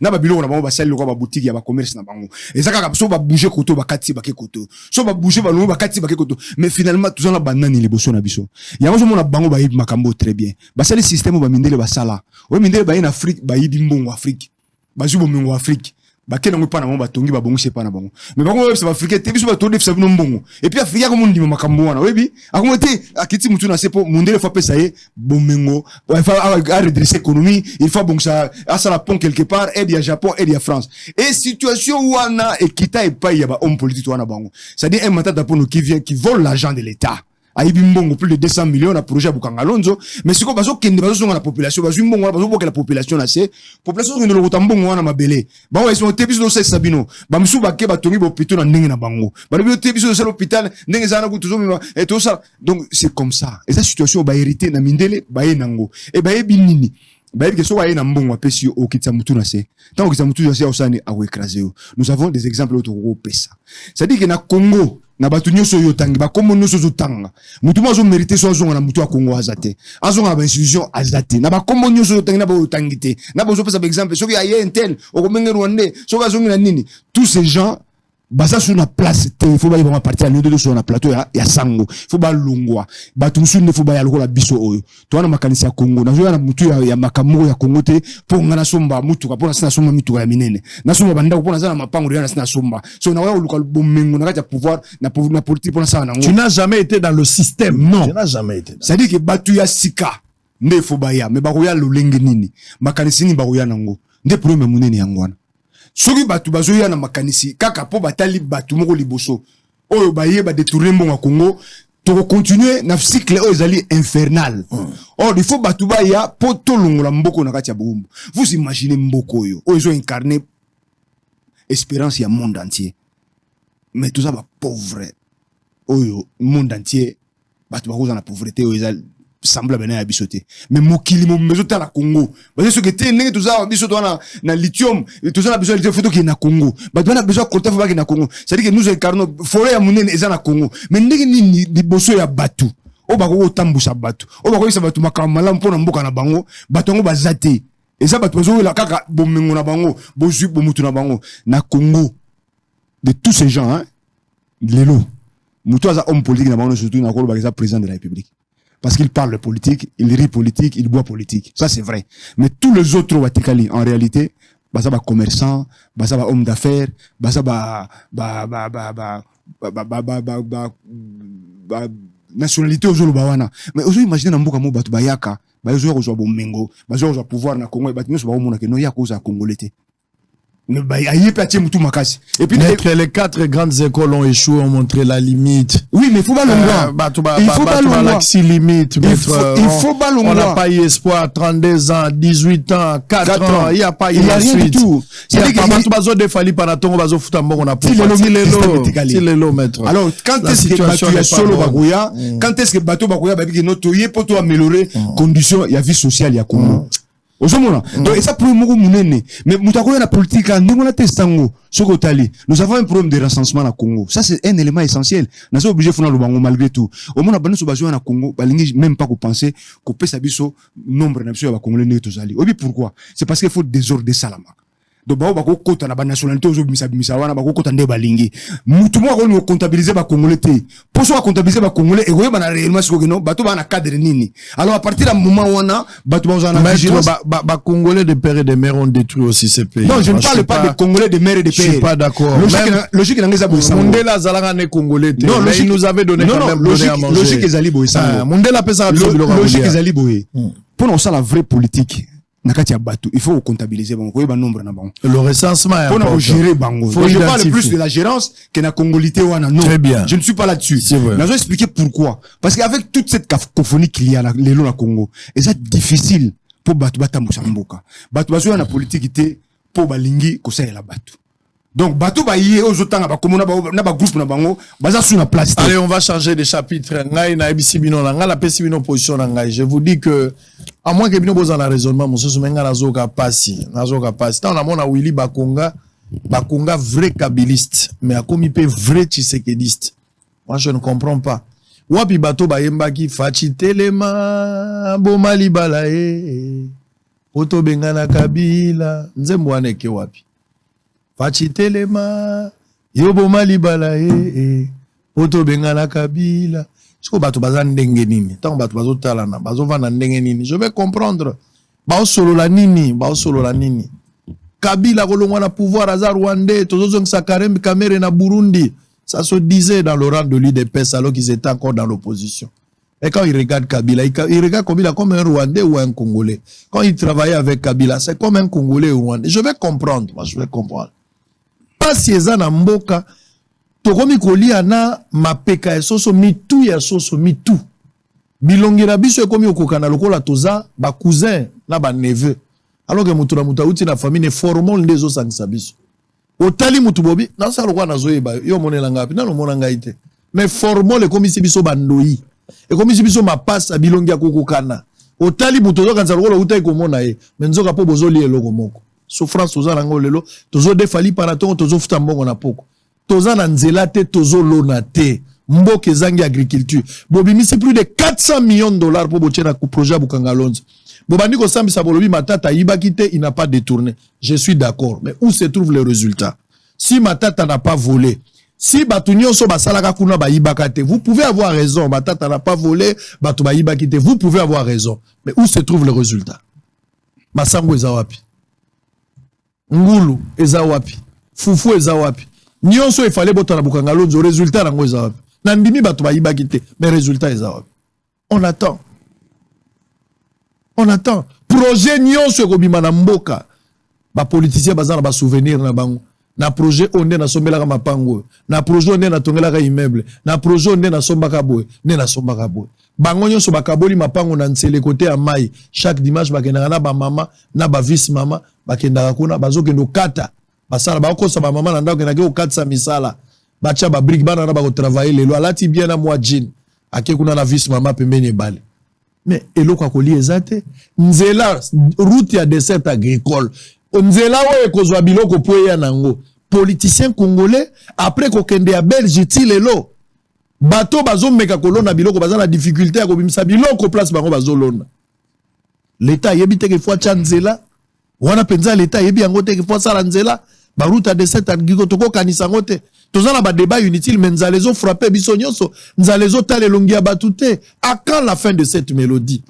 na babilo na bango basali lokwa ba boutique ya ba commerce na bango ezaka so ba bouger koto ba kati ba ke koto so ba bouger ba longo ba kati ba ke koto mais finalement tous na banani liboso na biso yango zo mona bango ba yibi makambo très bien basali système ba mindele ba sala o mindele ba en Afrique ba yibi mbongo Afrique ba zubo mbongo Afrique ba kena ngwe pana ba tongi ba bongo se pana bango mais bango web sa Afrique te biso ba to def sa bino mbongo et puis Afrique ko mundi makambo wana webi akomote akiti mutu na sepo mundele fa pesa ye bomengo il faut redresser l'économie il faut bon ça ça la pont quelque part aide ya Japon aide ya France et situation wana et kita et pas ya ba homme politique wana bango ça dit un matata pour nous qui vient qui vole l'argent de l'État ayibi mbongo plus de 200 millions na projet Bukangalonzo mais siko bazo kende bazo songa la population bazo mbongo bazo boka la population na se population ngendo lokota mbongo wana mabele bango ils sont tebiso do se sabino ba msu ba ke ba tongi bo pito na ndenge na bango ba bi tebiso do se l'hôpital ndenge za na ku tuzo et tout ça donc c'est comme ça et cette situation ba hérité na mindele ba yenango et ba yebi nini ba yebi ke so ba yena mbongo apesi o kitsa mutu na se tant que kitsa mutu na se osani a écraser nous avons des exemples autres au pesa ça dit que na Congo na batu nyoso yo tangi ba komo nyoso zo tanga mutu mo zo mériter so zonga na mutu a Congo azate azonga ba institution azate na ba komo nyoso yo tangi na ba tangite na ba zo pesa par exemple so ya intel o komenge rwandais so ba zonga na nini tous ces gens basa sur la place il faut ba y partir à l'autre sur la plateau ya sango faut ba longwa batu musu ne faut ba ya lokola biso oyo to wana makanisi ya Congo na zo na mutu ya makamuro ya Congo te po ngana somba mutu ka pona sina somba mitu ya minene na somba banda ko pona za na mapango ya sina somba so na wa lokola bomengo na kati ya pouvoir na politique pona ça na tu n'as jamais été dans le système non tu n'as jamais été ça dit que batu ya sika nde faut ba ya mais ba ko ya lolenge nini makanisi ni ba ko ya nango nde problème munene yangwana soki batu bazoya na makanisi kaka po batali batu moko liboso oyo baye ba détourner mbongo Congo to continuer na cycle oyo ezali infernal or il faut batu baya po to longola mboko na kati ya bombo vous imaginez mboko oyo oyo zo incarner espérance ya monde entier mais tout ça ba pauvre oyo monde entier batu ba koza na pauvreté oyo ezali semblable na bisoté mais mokili mo mezo ta la Congo parce que te ndenge toza bisoto na lithium toza na besoin de photo qui na Congo ba na besoin collecter faut ba na Congo c'est à dire que nous incarnons forêt ya munene eza na Congo mais ndenge ni liboso ya batu o ba ko tambusa batu o ba ko isa batu makamala mpona mboka na bango batu ngo bazate et ça batu bazo la kaka bomengo na bango bozui bomutu na bango na Congo de tous ces gens hein lelo mutu aza homme politique na bango surtout na ko ba président de la République. Parce qu'il parle politique, il rit politique, il boit politique. Ça, c'est vrai. Mais tous les autres Watikali, en réalité, ça va commerçant, ça va homme d'affaires, ça va nationalité aux Olubawana. Mais aujourd'hui, imaginez dans Mboka Mobatu Bayaka, ils ont besoin de Mengo, ils ont besoin de pouvoir na Congo, ils ont besoin de Noya cause à Congolais. Et puis les 4 grandes écoles ont échoué, ont montré la limite. Oui, mais il faut pas l'ongwa. Il faut pas l'ongwa. Limite. Il faut pas l'ongwa. On n'a pas eu espoir. 32 ans, 18 ans, 4 ans. Il n'y a pas eu il y a rien du tout. Alors, quand est-ce que Batu est solo Bagoya? Quand est-ce que Batu Bagoya va dire que notre pour améliorer conditions, il y a vie sociale, il y a Congo. Ozomona. Donc, et ça pour moi, mais Moutakoya la politique, nous avons un problème de recensement au Congo. Ça, c'est un élément essentiel. Nous sommes obligés de faire le bango malgré tout. Au moins, nous sommes besoin au Congo, même pas qu'on penser qu'on peut s'habiller nombre de Congolais. Pourquoi? C'est parce qu'il faut des ordres de Salama. Donc bako kota na ba nationalité ozo bimisa wana bako kota nde balingi mutu mo ko comptabiliser ba congolais te pour so comptabiliser ba congolais et ba na réellement ce que non bato ba na cadre nini alors à partir du moment wana bato ba na vigilance ba congolais de père et de mère ont détruit aussi ces pays. Non, je ne parle pas de congolais de mère et de père. Je suis pas d'accord. Logique n'angeza boisa Mundela zalanga ne congolais te. Non, il nous avait donné quand même donné à manger. Logique ezali boisa Mundela pesa logique ezali boye pour nous ça la vraie politique. Il faut comptabiliser le nombre. Le recensement est important. Gérer bango. Je parle plus de la gérance que de la congolité. Non. Très bien. Je ne suis pas là-dessus. Je vais expliquer pourquoi. Parce qu'avec toute cette cacophonie qu'il y a les lois au Congo, c'est difficile pour battre Moussamboka. Battre la politique pour balingi kosa la battu. Donc, bateau baïe, aux autres, na ba groupe na bango, baza sous la place. Allez, on va changer de chapitre. Ngai na ebisi bino na nga la pesi bino position na ngai. Je vous dis que, à moins que bino boza na raisonnement, mon soso menga nazoka pasi. Tant na mona Willy Bakonga vrai kabiliste, mais a komi pe vrai tshisekediste. Moi, je ne comprends pas. Wapi bateau bayembaki fachi telema, bomali balae, oto bengana kabila, nzembo aneke wapi. Fachitelema yobo malibala oto bengana kabila siko bato bazan ndenge nini tant bato bazo talana bazo vana ndenge nini je vais comprendre ba solo la nini kabila kolongwa na pouvoir aza rwandais tozo sa karembe kamere na Burundi ça se disait dans le rang de l'UDPS alors qu'ils étaient encore dans l'opposition. Et quand ils regardent Kabila, ils regardent Kabila comme un Rwandais ou un Congolais. Quand ils travaillaient avec Kabila, c'est comme un Congolais ou un Rwandais. Je vais comprendre, je vais comprendre. Pas si eza na mboka tokomi kolia na mapeka esoso mitu ya soso mitu bilongira biso ekomi okokana lokola toza ba cousin na ba neveu alors que mutu na mutu uti na famille ne formol ndezo sangisa biso otali mutu bobi na sa lokwa na zoyeba yo monela ngapi na no mona ngaite mais formol ekomi biso bandoi ekomi biso mapasa bilongia kokokana otali mutu zo kanza lokola utai komona e menzoka po bozoli eloko moko souffrance toza nango lelo tozo defali paraton tozo futa mbongo na poko toza na nzela te tozo lona te mboke ezangi agriculture bobimisi plus de 400 millions de dollars pour botiena ku projet Bukangalonzo bobandi ko sambisa bolobi matata yibaki te il n'a pas détourné je suis d'accord mais où se trouve le résultat si matata n'a pas volé si batu nyonso basalaka kuna ba yibaka te vous pouvez avoir raison matata n'a pas volé batu ba yibaki te vous pouvez avoir raison mais où se trouve le résultat masango ezawapi Ngulu eza wapi fufu eza wapi nyonso ifale botana Bukangalonzo résultat nango eza wapi na ndimi bato bayibaki te mais résultat eza wapi on attend projet nyonso ekobima na mboka ba politicien bazana ba souvenir na bango na projet onde na sombelaka mapango na projet onde na tongelaka immeuble na projet onde na sombaka boy ne na sombaka boy bango nyonso bakaboli mapango na nsele côté ya mai chaque dimanche bakendaka na ba mama na ba vice mama bakendaka kuna bazokendo kata basala bakosa ba mama na ndako kendaki okatisa misala bacha ba brique bana na ba ko travailler lelo alati bien na moi jean ake kuna na vice mama pembeni ebale mais eloko akoli ezate nzela route ya dessert agricole nzela oyo ekozwa biloko po ya nango politicien congolais après kokende ya Belgique ti lelo bato bazomeka kolona biloko baza na difficulté ya kobimisa biloko place bango bazolona l'état yebi teke fois chanzela wana penza l'état yebi yango teke fois sala nzela ba route de cette agricole toko kanisa ngote tozana ba débat inutile mais nzalezo frapper biso nyonso nzalezo talelongia batute à quand la fin de cette mélodie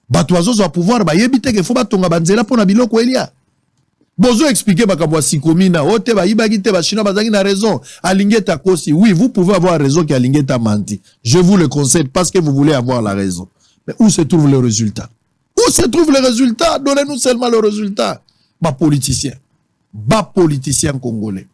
bato bazo za pouvoir ba yebi teke faut batonga banzela pona biloko elia bozo expliquer bakabwa sikomina ote ba yibaki te ba chinois bazangi na raison alingeta kosi oui vous pouvez avoir raison qu'alingeta menti je vous le concède parce que vous voulez avoir la raison mais où se trouve le résultat donnez-nous seulement le résultat ba politicien congolais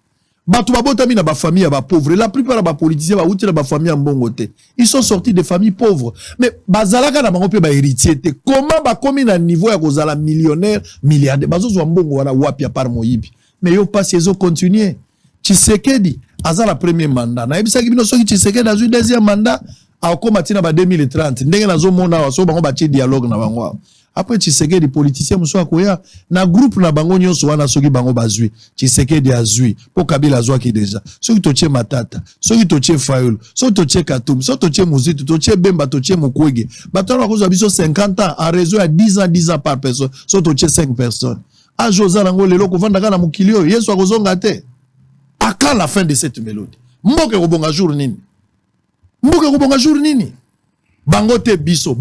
bato babotami na ba famille ba pauvre la plupart ba politiciens ba uti na ba famille mbongote ils sont sortis de familles pauvres mais bazalaka na bango pe ba héritier te comment ba komi na niveau ya kozala millionnaire milliardaire bazo mbongo wana wapi par moyibi mais yo pas ezo continuer Tshisekedi azala premier mandat na ebisaki bino soki Tshisekedi azu deuxième mandat akoma tina ba 2030 ndenge nazo mona so bango ba ti dialogue na bango après Tshisekedi politicien muso akoya na groupe na bango nyonso wana soki bango bazui Tshisekedi azui po Kabila azwaki déjà soki totie Matata soki totie Fayulu soki totie Katumbi soki totie Muzitu totie Bemba totie Mukwege batana kozwa biso 50 ans en réseau à 10 ans par personne soki totie 5 personnes a Josa nango lelo kovanda kana mukilio Yesu akozonga te à quand la fin de cette mélodie mboke kobonga jour nini bango te biso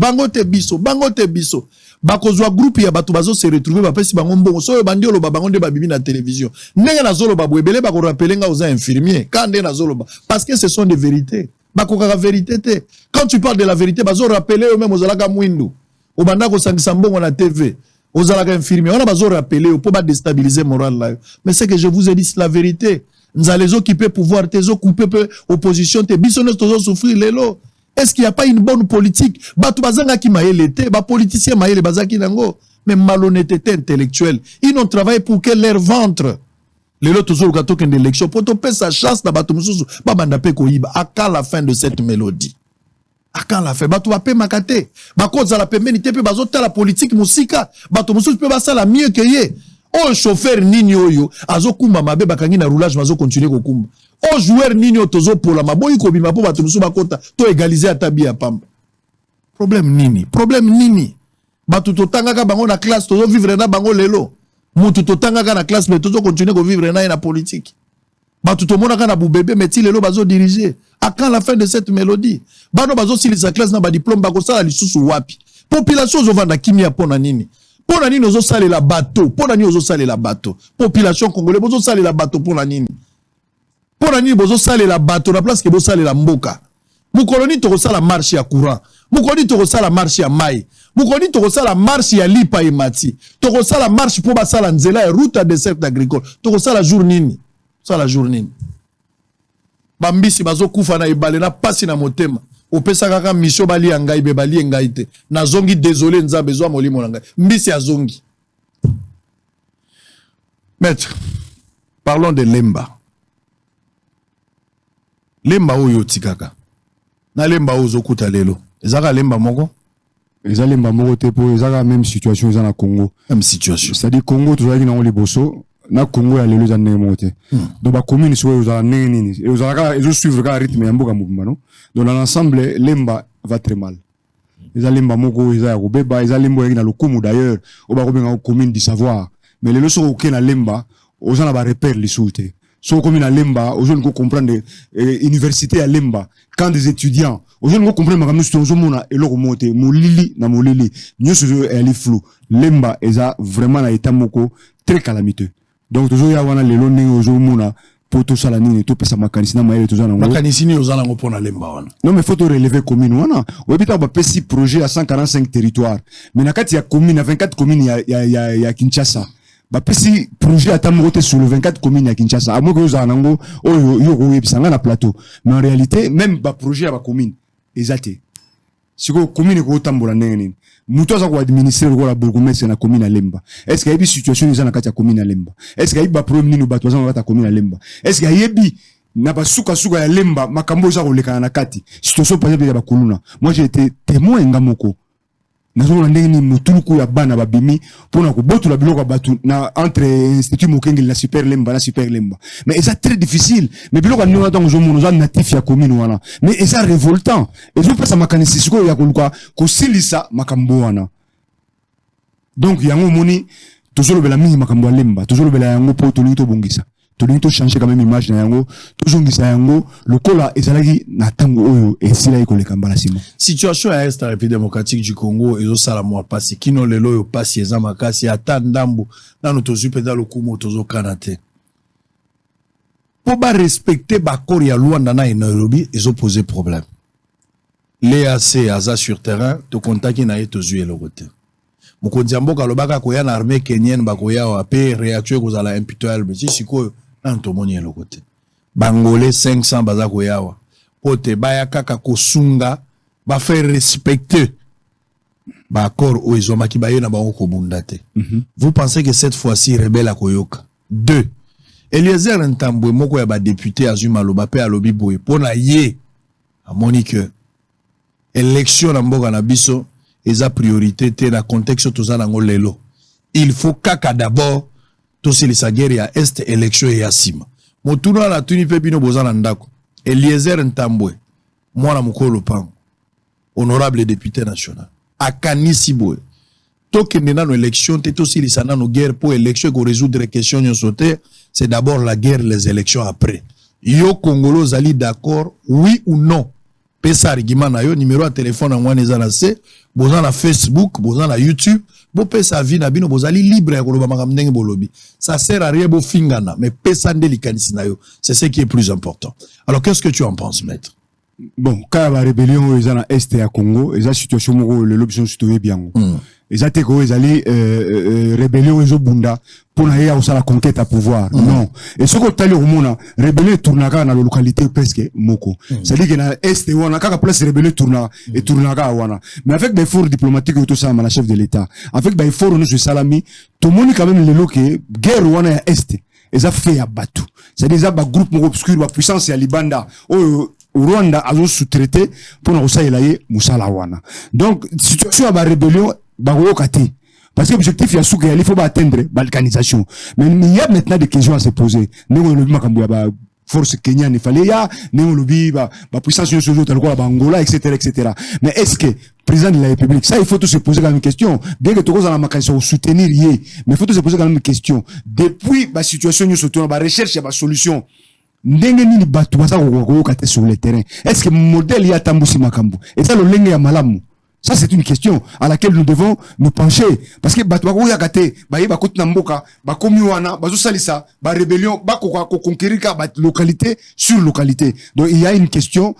bakozwa groupe ya bato bazo se retrouver bapesi bango mbongo soyo bandiolo bango nde babibi na télévision ndenge nazolo babwebele bako rappeler nga aux infirmiers quand nde nazolo parce que ce sont des vérités bakokaka vérité te quand tu parles de la vérité bazo rappeler eux même ozalaka mwindu obanda ko sangisa mbongo na TV ozalaka infirmier on a bazo rappeler pour pas déstabiliser moral là mais c'est que je vous ai dit c'est la vérité nzalezo occuper pouvoir tezo couper opposition te biso nous tozo souffrir lelo. Est-ce qu'il n'y a pas une bonne politique? Batu bazanga ki maele te, ba politicien maele bazaki nango, mais malhonnêteté intellectuelle. Ils n'ont travaillé pour que leur ventre. Les lots toujours gato qu'une élection pour topé sa chasse na batu mususu, ba banda pe ko yiba. À quand la fin de cette mélodie? À quand la fin? Batu ba pe makate. Ba koza la pembeni te pe bazota la politique musika. Batu mususu pe ba sala mieux que ye. O chauffeur nini oyo azo kumba mabe bakangi na roulage mazo continuer ko kumba. O joueur nini otozo pola maboyi ko bima po batu musu bakota to égaliser atabi ya pamba. Problème nini? Batu totanga ka bango na classe tozo vivre na bango lelo. Mutu totanga ka na classe mais tozo continuer ko vivre na politique. Batu tomona ka na bubebe meti lelo bazo diriger. À quand la fin de cette mélodie? Bano bazo silisa classe na ba diplôme bako sala lisusu wapi? Population zo vanda kimia pona nini? Pona nini ozo sale la bateau? Pona nini ozo sale la bateau? Population congolaise bozo sale la bateau pona nini? Pona nini bozo sale la bateau na place que bozo sale la mboka? Mukoloni toko sala marche ya courant. Mukoloni toko sala marche ya mai. Mukoloni toko sala marche ya lipa et mati. Toko sala marche pour basala nzela et route à dessert agricole. Toko sala jour nini? Sala jour nini? Bambisi bazo kufa na ibale na pasi na motema. Opesa kaka mission bali ngai be bali ngai te na zongi désolé nzambe zwa molimo ngai mbisi azongi. Maître, parlons de Lemba oyo tikaka na Lemba ozo kuta lelo ezaka Lemba moko te po ezaka même situation ezana Congo, même situation, c'est-à-dire Congo tozalaki na liboso na Congo ya lelo za ndenge te donc ba commune so ezala nini ezala ezo suivre ka rythme ya mboka mouvement non. Donc dans l'ensemble Lemba va très mal. Eza Lemba moko eza ya kobeba eza Lemba ya na lokumu d'ailleurs oba kobenga commune du savoir mais lelo so okena Lemba ozana ba repère lisuté so commune à Lemba ozone ko comprendre université ya Lemba quand des étudiants ozone ko comprendre makambo so mona eloko monte molili na molili nyoso eli flou Lemba eza vraiment na état moko très calamiteux. Donc toujours ya wana lelo ndenge ozomona pour tout ça la nini to pesa makanisi na maele tozana ngo makanisi ni ozala ngo pona Lemba wana non mais faut to relever commune wana obita ba pesi projet à 145 territoires mais na kati ya commune à 24 communes ya Kinshasa ba pesi projet atamoko te sur le 24 communes ya Kinshasa amo ko ozana ngo oyo yo ko yebisanga na plateau mais en réalité même ba projet ya ba commune ezate siko commune ko tambola ndenge muto za ko administrer ko la bourgmestre na commune à Lemba. Est-ce qu'il y a une situation na kati ya commune à Lemba? Est-ce qu'il y a ba problème nini bato za kati commune à Lemba? Est-ce qu'il y a yebi na ba suka ya Lemba makambo za ko lekana na kati situation pas ya ba kuluna? Moi j'ai été témoin ngamoko nazo ndenge ni mutuluku ya bana babimi pona ko botu la biloko batu na entre institut Mokengeli na super Lemba mais c'est très difficile mais biloko ni wana donc jomo za natif ya commune wana mais c'est révoltant et je pense makanisi siko ya koluka ko silisa makambo wana donc yango moni toujours bela mingi makambo ya Lemba toujours bela yango po to lito bongisa to lito changer quand même image na yango toujours ngisa yango lokola ezalaki na tango oyo esila ikoleka mbala simo. Situation à Est République démocratique du Congo ezo sala mo pasi kino lelo yo pasi eza makasi ata ndambu nanu tozu peda lokumo tozo kanate po ba respecter ba kor ya Luanda na Nairobi ezo poser problème. L'EAC aza sur terrain to contaki na tozu elokote mokonzi mboka lobaka koya na armée kenyenne bakoya wa pe réaction kozala imputable si siko nantomoni elokote bangolais 500 baza koyawa pote baya kaka kosunga ba faire respecter ba accord o ezomaki baye na bango kobunda te. Vous pensez que cette fois-ci rebelle a koyoka? 2 Eliezer Ntambwe moko ya ba député azuma loba pe alobi boye pona ye amoni que élection na mboka na biso eza priorité te na contexte toza nango lelo. Il faut kaka d'abord tosilisa guerre ya est élection ya sima. Motuno na tuni pe bino bozana ndako. Eliezer Ntambwe, mwana mukolo pango. Honorable député national. Akanisi boy. Tokende nano élection te tosilisa nano guerre pour élection ko résoudre question nyonso te, c'est d'abord la guerre les élections après. Yo Congolo zali d'accord oui ou non. Pesa argument na yo numéro de téléphone en wana ezana se, bozana na Facebook, bozana na YouTube, bo pesa vie na bino bozali libre ya koloba makambo ndenge bolobi. Ça sert à rien bo fingana, mais pesa ndeli kanisi na yo, c'est ce qui est plus important. Alors qu'est-ce que tu en penses, maître? Bon, quand la rébellion est dans l'est et à Congo, et la situation où le lobby sont situés bien. Et ça t'es quoi, ils allaient rébellion et Bunda pour aller à la conquête à pouvoir. Non. Et ce qu'on t'a dit au monde, rébellion tournaga dans la localité presque moko. C'est-à-dire que dans l'est et ouana, quand place rébellion tourna et tournaga ouana. Mais avec des efforts diplomatiques et tout ça, la chef de l'État, avec des efforts nous salami, tout le monde quand même le loqué, guerre ouana à est. Et ça fait à Batu. C'est-à-dire ça groupe obscur, la puissance et à Libanda. Rwanda a sous-traité pour nous saïlayer Moussalawana. Donc, situation à la rébellion, Kati. Parce que l'objectif, il faut atteindre la balkanisation. Mais il y a maintenant des questions à se poser. Nous, on le force kenyane, il fallait, nous, on le puissance, Angola, etc., etc. Mais est-ce que, président de la République, ça, il faut se poser quand même une question. Bien que tout le monde a soutenir, mais il faut se poser quand même une question. Depuis, la situation, nous, surtout, la recherche, la solution. Ndenge nini batu baza kokokate sur le terrain. Est-ce que modèle ya tambusi makambo? Et ça le lenge ya malamu. Ça c'est une question à laquelle nous devons nous pencher parce que batu bako yakate ba yeba kotina mboka ba komi wana bazo salisa ba rébellion ba ko conquérir ka ba localité sur localité. Donc il y a une question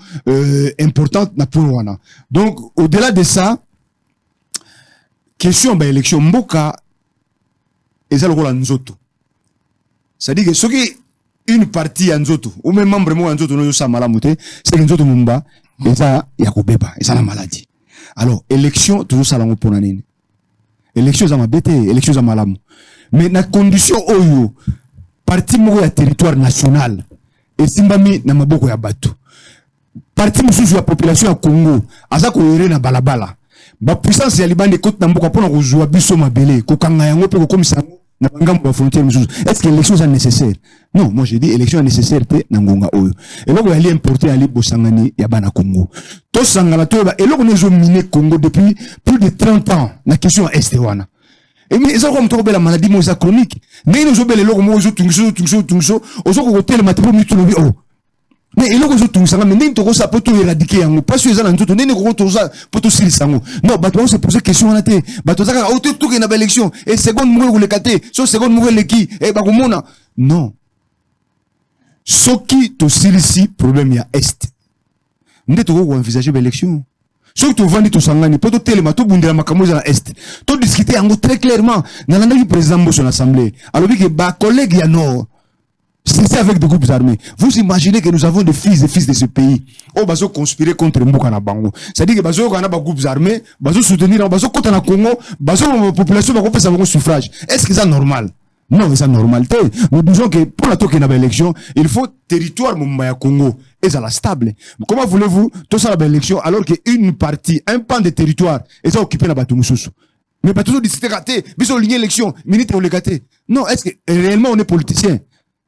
importante na pour wana. Donc au-delà de ça question ba élection mboka ezalo ko la nzoto. C'est-à-dire que ce qui une partie Anzoto ou même membre moi Anzoto no yosa malamute c'est que Anzoto mumba et ça ya kobeba et ça la maladie. Alors élection toujours ça lango pona nini. Élection za mabete, élection za malamu. Mais na condition oyo parti moko ya territoire national et simbami na maboko ya batu. Parti mususu ya population ya Congo aza ko yere na balabala. Ba puissance ya Libande côte na mboka pona ko zwa biso mabele ko kanga yango pe ko komisa est-ce que l'élection est nécessaire? Non, moi j'ai dit élection est nécessaire te nangonga oyo. Et là on aller importer ali bosangani ya bana Congo. To sangala to ba et là on est miné Congo depuis plus de 30 ans na question est wana. Et mais ça comme to la maladie mo chronique. Mais nous obele lo mo zo tungso ozo ko hotel matipo mi tulobi oh. Mais il y a tout ça, mais n'est pas ça pour tout éradiquer. Parce que les gens tout n'est pas tout ça pour tout ça. Non, bateau se poser question à la bateau ça a tout qui n'a pas élection et seconde mourir le caté, so seconde mourir le qui et bah comment non. Ce qui tout ici problème ya est. N'est pas qu'on envisager l'élection. Ce que tu vends tout ça ngani pour tout téléma tout bundela makamoza na est. Tout discuter en très clairement dans la du président de l'Assemblée. Alors que bah collègue ya non. C'est avec des groupes armés. Vous imaginez que nous avons des fils de ce pays. Oh, bazo conspirer contre Mboka na Bango. C'est-à-dire que bazo kana ba groupes armés, bazo soutenir, bazo contre na Congo, bazo population ba faire un suffrage. Est-ce que c'est normal? Non, c'est normal. Nous disons que pour la toque na élection, il faut territoire Mumba Congo et ça la stable. Comment voulez-vous tout ça la élection alors que une partie, un pan de territoire est occupé na batu mususu? Mais pas toujours discuter raté, biso ligne élection, minute ou le gâté. Non, est-ce que réellement on est politicien?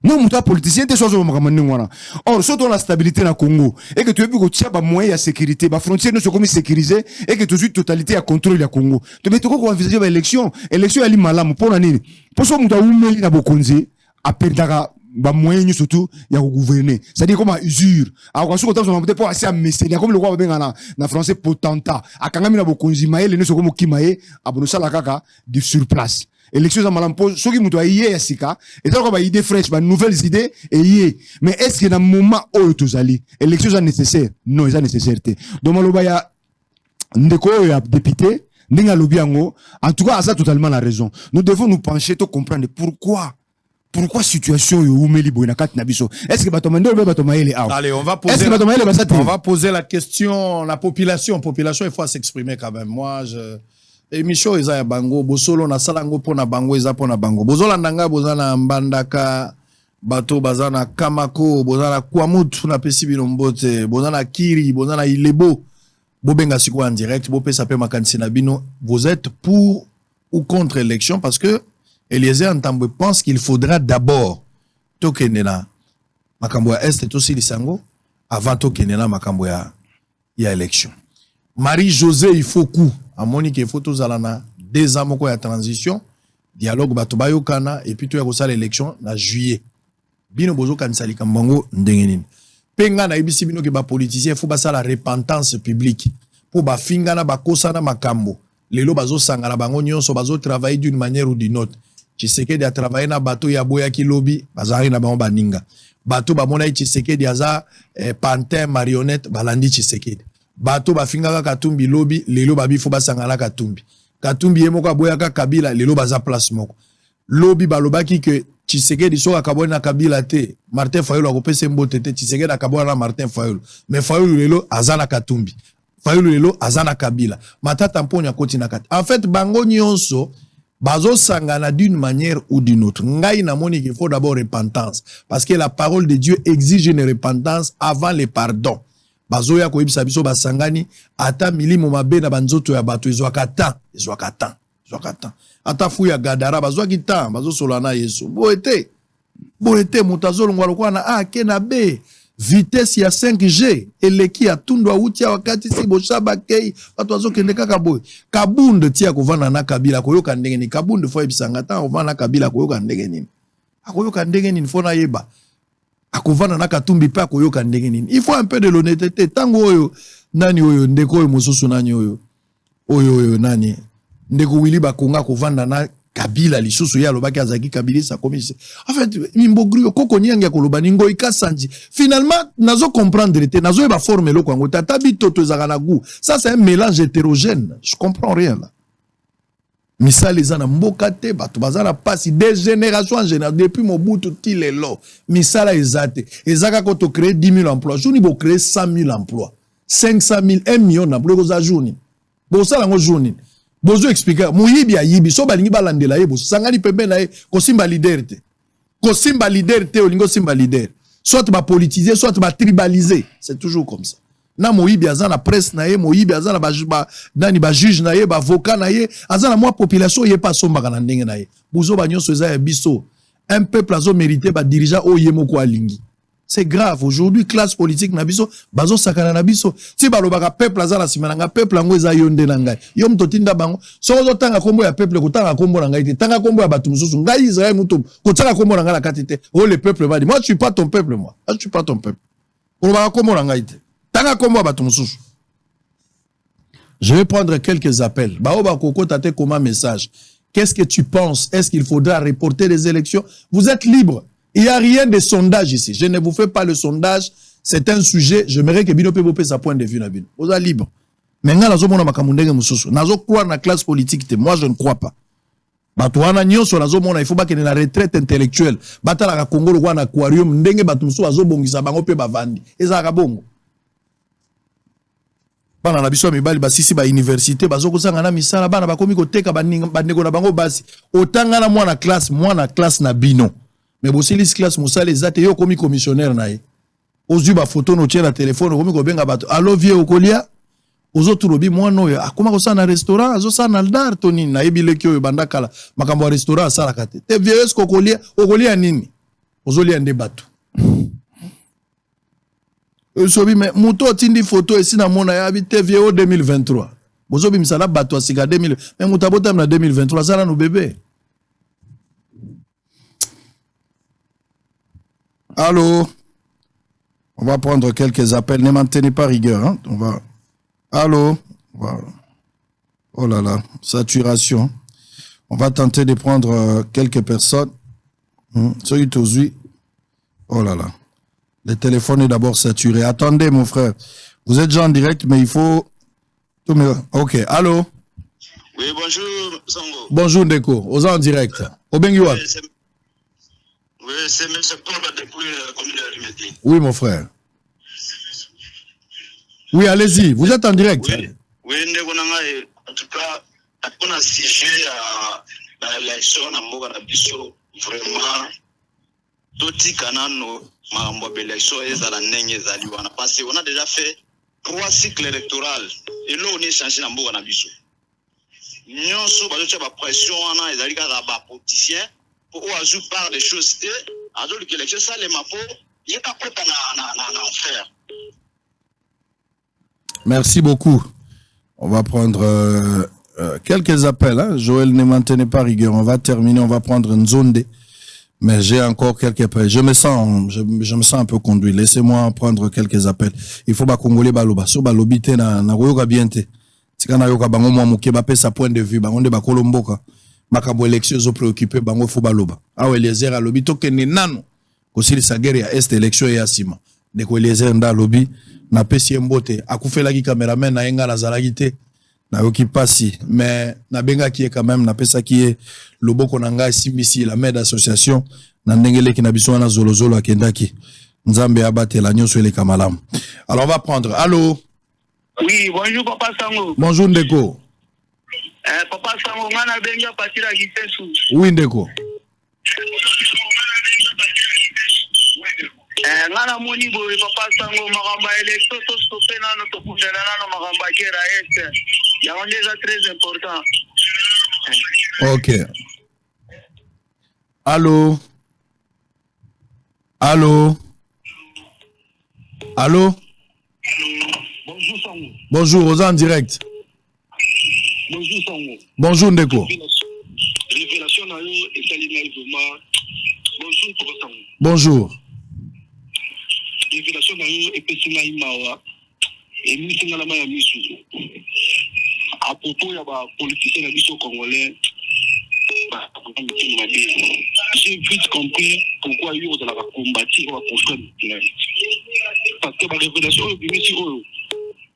Non, mon politicien, t'es chose au Maramanouana. Or, surtout la stabilité na Congo, et que tu as vu que tu as des moyens de sécurité, les frontières ne sont comme sécurisées, et que tu as une totalité à contrôle du Congo. Tu mets tout quoi envisager l'élection, élection elle est malade, pour l'année. Pour ça, tu as oumeli na bokonzi, à perdre ba moyens surtout, il y a gouverner. C'est-à-dire comme à usure. Alors, quand on peut pas assez à messénia, comme le roi na français potentat, à kangami na bokonzi, maël, ne sont comme kimae, à bonosa la kaka, du surplace. Élection à malampo, ceux qui m'ont dit hier, Sika, et ça, on va idées fraîches, nouvelles idées, et hier. Mais est-ce que dans le moment où tu allez, élection est nécessaire? Non, c'est nécessaire. Donc, il y a ndeko ya député, n'enga lobiango, en tout cas, ça totalement la raison. Nous devons nous pencher, pour comprendre pourquoi situation yo umeli boina kat na biso. Est-ce que batomando ou batomaele a? Allez, on va poser la question, la population, il faut s'exprimer quand même. Moi, émission eza ya bango bosolo na salango pona bango eza pona bango bozola ndanga bozana mbandaka bato bazana kamako bozana kwamutu na pesi bilombote bozana kiri bozana ilebo Bobenga Siko en direct, Bopé Sapé Makansina Bino, vous êtes pour ou contre l'élection parce que Eliezer Ntambwe pense qu'il faudra d'abord tokenena makambo ya Est aussi lisango avant tokenena makambo ya élection. Marie-José Ifoku, à Monique Ifoto Zalana, 2 ans moko ya transition, dialogue batobayo kana et puis tu as reçu l'élection en juillet. Bino bozo kansali kambango ndengenini. Penga na ibisi bino ke ba politicien faut basa la repentance publique pour ba fingana ba kosana makambo. Lelo bazo sangana bango nyonso bazo travailler d'une manière ou d'une autre. Tshisekedi a travaillé na bato ya boya ki lobby bazari na bango baninga. Bato ba mona Tshisekedi aza pantin marionnette balandi Tshisekedi. Bato ba fingaka Katumbi lobby lelo babi faut basangana Katumbi. Katumbi yemoko aboyaka Kabila lelo baza place moko. Lobby balobaki que Tshisekedi soka kabona na Kabila te Martin Fayulu akopesa mbote te Tshisekedi akabona na Martin Fayulu mais Fayulu lelo azana Katumbi Fayulu lelo azana Kabila matata mponya koti na kati en fait bango nyonso bazo sangana d'une manière ou d'une autre ngai na moni qu'il faut d'abord repentance parce que la parole de Dieu exige une repentance avant le pardon bazo ya koyebisa biso basangani ata milimo mabe na banzoto ya bato ezwakata ata fu ya gadara bazwa kita bazo solana Yesu boete mutazo longwa lokwa na ke na B vitesse ya 5G eleki ya tundwa utia wakati si boshaba kei bato bazo kende kaka boy kabunde tia kovana na Kabila koyoka ndenge ni kabunde fo ebisanga ta kovana na Kabila koyoka ndenge nini akoyoka ndenge nini fo na yeba akovana na Katumbi pa koyoka ndenge nini il faut un peu de l'honnêteté tango oyo nani oyo ndeko oyo mususu nani oyo nani ndeko Willy Bakonga kovanda na Kabila lisusu ya lobaki azaki Kabila sa commise en fait mimbogrio koko nyanga koloba ningo ikasanji finalement nazo comprendre te nazo ba forme lo kwango tata bitoto ezaka na goût ça c'est un mélange hétérogène je comprends rien là misali zana mboka te bato bazana pasi des générations en général depuis Mobutu tilelo misala ezate ezaka ko to créer 10 000 emplois jouni bo créer 100 000 emplois 500 000 1 million d'emplois ko za jouni bo sala ngo jouni bozo expliquer muyibi ayibi so balingi balandela ye bo sangani pembe na ye ko simba leader te olingo simba leader soit ba politiser soit ba tribaliser c'est toujours comme ça na moyibi azana presse na ye moyibi azana ba nani ba juge na ye ba avocat na ye azana moi population ye pas somba kana ndenge na ye bozo ba nyonso eza ya biso un peuple azo mériter ba dirigeant o ye moko alingi. C'est grave. Aujourd'hui, classe politique na biso, bazo sakana na biso. Si balobaka peuple azala simananga peuple ango eza yonde na ngai. Yom totinda bango. So ozo tanga kombo ya peuple kotanga kombo na ngai te. Tanga kombo ya batu mususu. Ngai Israël muto kotanga kombo na ngai la katite. Oh le peuple va dire moi je suis pas ton peuple moi. Je suis pas ton peuple. Olobaka kombo na ngai te. Tanga kombo ya batu mususu. Je vais prendre quelques appels. Baoba koko tate comment message. Qu'est-ce que tu penses? Est-ce qu'il faudra reporter les élections? Vous êtes libre. Il n'y a rien de sondage ici. Je ne vous fais pas le sondage. C'est un sujet. J'aimerais que Bino Pebope sa point de vue. Vous êtes libre. Mais nga nazo mona makamundenge mususu. Nazo croire na classe politique. Moi, je ne crois pas. Batouana nyonso nazo mona il faut pas que na retraite intellectuelle. Batala ka Congo lokwa na aquarium ndenge batu mususu azo bongisa bango pe bavandi. Eza ka bongo. Bana na biso mibali basisi ba université bazo kozanga na misala bana bakomi koteka bandeko na bango basi. Otanga na mwana classe na bino. Mais bosilis classe musale zate yo komi commissionnaire na ye. Ozu ba photo no tia na téléphone komi ko benga bato. Allo vie okolia. Ozo turobi mwana oyo akoma ko sa na restaurant azo sa na aldar toni na yebile kyo bandakala makambo restaurant sala kate. Te vie esko okolia nini? Ozo lia nde bato. Sobi mais muto tindi photo esi na mona ya bi te vie o 2023. Bozo bi misala bato asika 2000 mais mutabota na 2023 sala no bébé. Allô? On va prendre quelques appels. Ne maintenez pas rigueur. Hein? On va... Allô? Voilà. Oh là là, saturation. On va tenter de prendre quelques personnes. Oh là là. Le téléphone est d'abord saturé. Attendez, mon frère. Vous êtes déjà en direct, mais il faut... Ok, allô? Oui, bonjour, Sango. Bonjour, Ndeko. Aux en direct. Obengiwa. Oui, c'est M. Paul depuis la commune de Rimeti. Oui, mon frère. Oui, allez-y. Vous êtes en direct. Oui, en tout cas, on a sujet à l'élection à Moga Bisso. Vraiment, tout le canal, l'élection est à la nègre. Parce qu'on a déjà fait 3 cycles électoraux et là on est changé dans mboka na biso nyonso bazotia ba pression wana ezali kaka ba politiciens pour oazu par des choses te azo que l'élection ça les mapo il est après na enfer. Merci beaucoup. On va prendre quelques appels. Hein. Joël, ne maintenez pas rigueur. On va terminer. On va prendre une zone D. Mais j'ai encore quelques appels. Je me sens un peu conduit. Laissez-moi prendre quelques appels. Il faut pas congolais baloba. So balobi te na royoka bien te. Tika na yoka bango mwa muke ba pesa point de vue. Bango nde ba kolomboka. Makabo élection zo préoccupé bango faut baloba. Awe Eliezer alobi to kene nano. Kosili sagere ya est élection ya sima. Deko Eliezer nda alobi na pesi mbote. Akufela ki cameraman na enga na zalaki te. Na yoki pasi mais na benga qui est quand même na pesa qui est loboko na ngai simbisi la main d'association na ndengele ki na biso na zolozolo akendaki nzambe abatela nyonso ele kamalam. Alors on va prendre allô. Oui, bonjour Papa Sango. Bonjour Ndeko. Papa Sango ngana benga patira Gisensu. Oui Ndeko. Ngana moni boy Papa Sango magamba élection to stopper nano to kundana nano magamba kera est. Ya on est très important. OK. Allô. Allô. Allô. Bonjour Sango. Bonjour, aux en direct. Bonjour Sango. Bonjour Ndeko. Révélation na yo et salina vraiment. Bonjour Papa Sango. Bonjour. Révélation na yo et pesina imawa. Et misinga la maya misu. À propos ya ba politiciens na biso congolais. J'ai vite compris pourquoi ils ont combattu ou construire. Parce que la révélation est venue sur eux.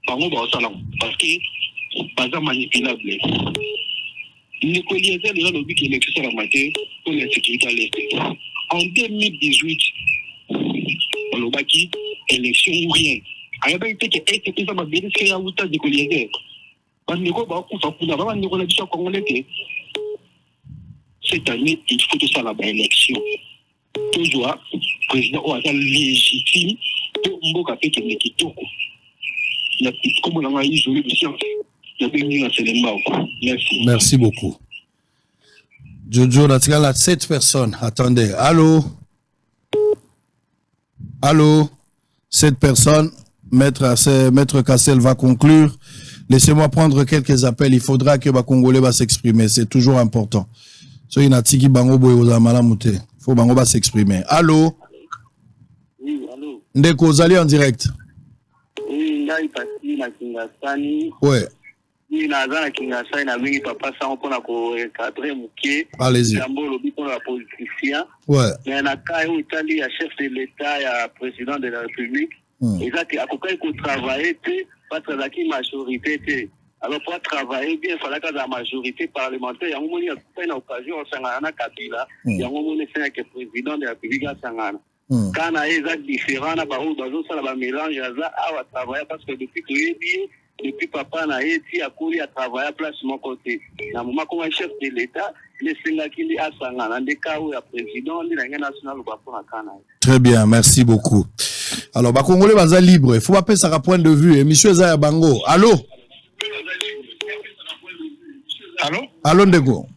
Parce que pas manipulable. Les Eliezer les gens ont vu que l'élection à la matière pour la sécurité à l'Est. En 2018, on a bâti élection ou rien. Il y a été que ça m'a bien dit qu'il y a eu des Eliezer. Parce que cette année, il faut que ça la élection. Toujours, le président est légitime pour Mboka Peke Nekitoko. Comme on a isolé le science, merci. Merci beaucoup. Jojo, là, 7 personnes. Attendez. Allô? Allô? 7 personnes. Maître Cassel va conclure. Laissez-moi prendre quelques appels. Il faudra que Congolais va s'exprimer. C'est toujours important. So il y a tiki bango boy aux amalamute. Faut bango va s'exprimer. Allô? Oui, allô. Ndeko, vous allez en direct. Oui, là, il passe na Kingasani. Ouais. Oui, na Kingasani, na mingi Papa Sango pour na encadrer muke. Allez-y. Jambo lobi pour la politicien. Ouais. Mais na kai où Italie, ya chef de l'État, ya président de la République. Exact. À quoi il faut travailler, pas travailler majorité. Alors pour travailler bien, il fallait que la majorité parlementaire, il y a un moment où il y a une occasion, Sangana Kabila, il y a un moment où il y a un président de la République Sangana. Quand il y a des différents, il y a un mélange, il y a un travail parce que depuis papa n'a été à courir à travailler à place de mon côté. Dans le moment où un chef de l'État, il est à Sangana, dans des cas où il y a un président, il y a un national pour la Cana. Très bien, merci beaucoup. Alors, Congolais va libre, il faut pas passer à point de vue. Monsieur Zaya Bango, allô? Allô? Allô, Ndeko?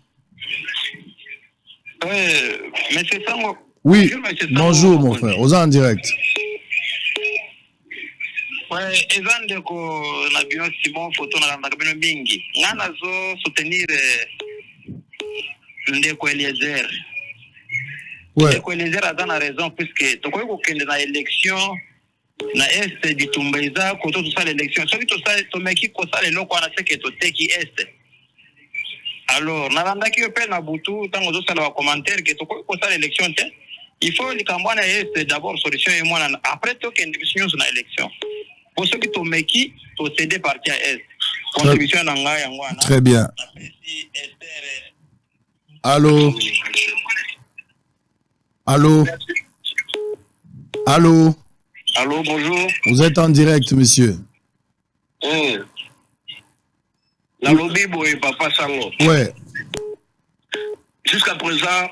Monsieur Sango. Oui, bonjour mon frère, aux en direct. Ouais, Evan Ndeko, na bien Simon photo na kabino bingi. Ngana zo soutenir Ndeko Eliezer. Ouais. Ndeko Eliezer a dans raison puisque to ko kende na élection na est du Tumbeza ko to ça l'élection. So to ça to meki ko ça le loko ana seke to teki est. Alors, nalandaki yo pe na butu tango zo sala wa commentaire que to ko ça l'élection te. Il faut les cambouana est d'abord solution et moi après to que élection sur la élection. Pour ceux qui to meki to céder parti à est. Contribution na nga yango ana. Très bien. Allô? Allô? Allô? Allô, bonjour. Vous êtes en direct, monsieur. La lobby boy Papa Sango. Ouais. Jusqu'à présent,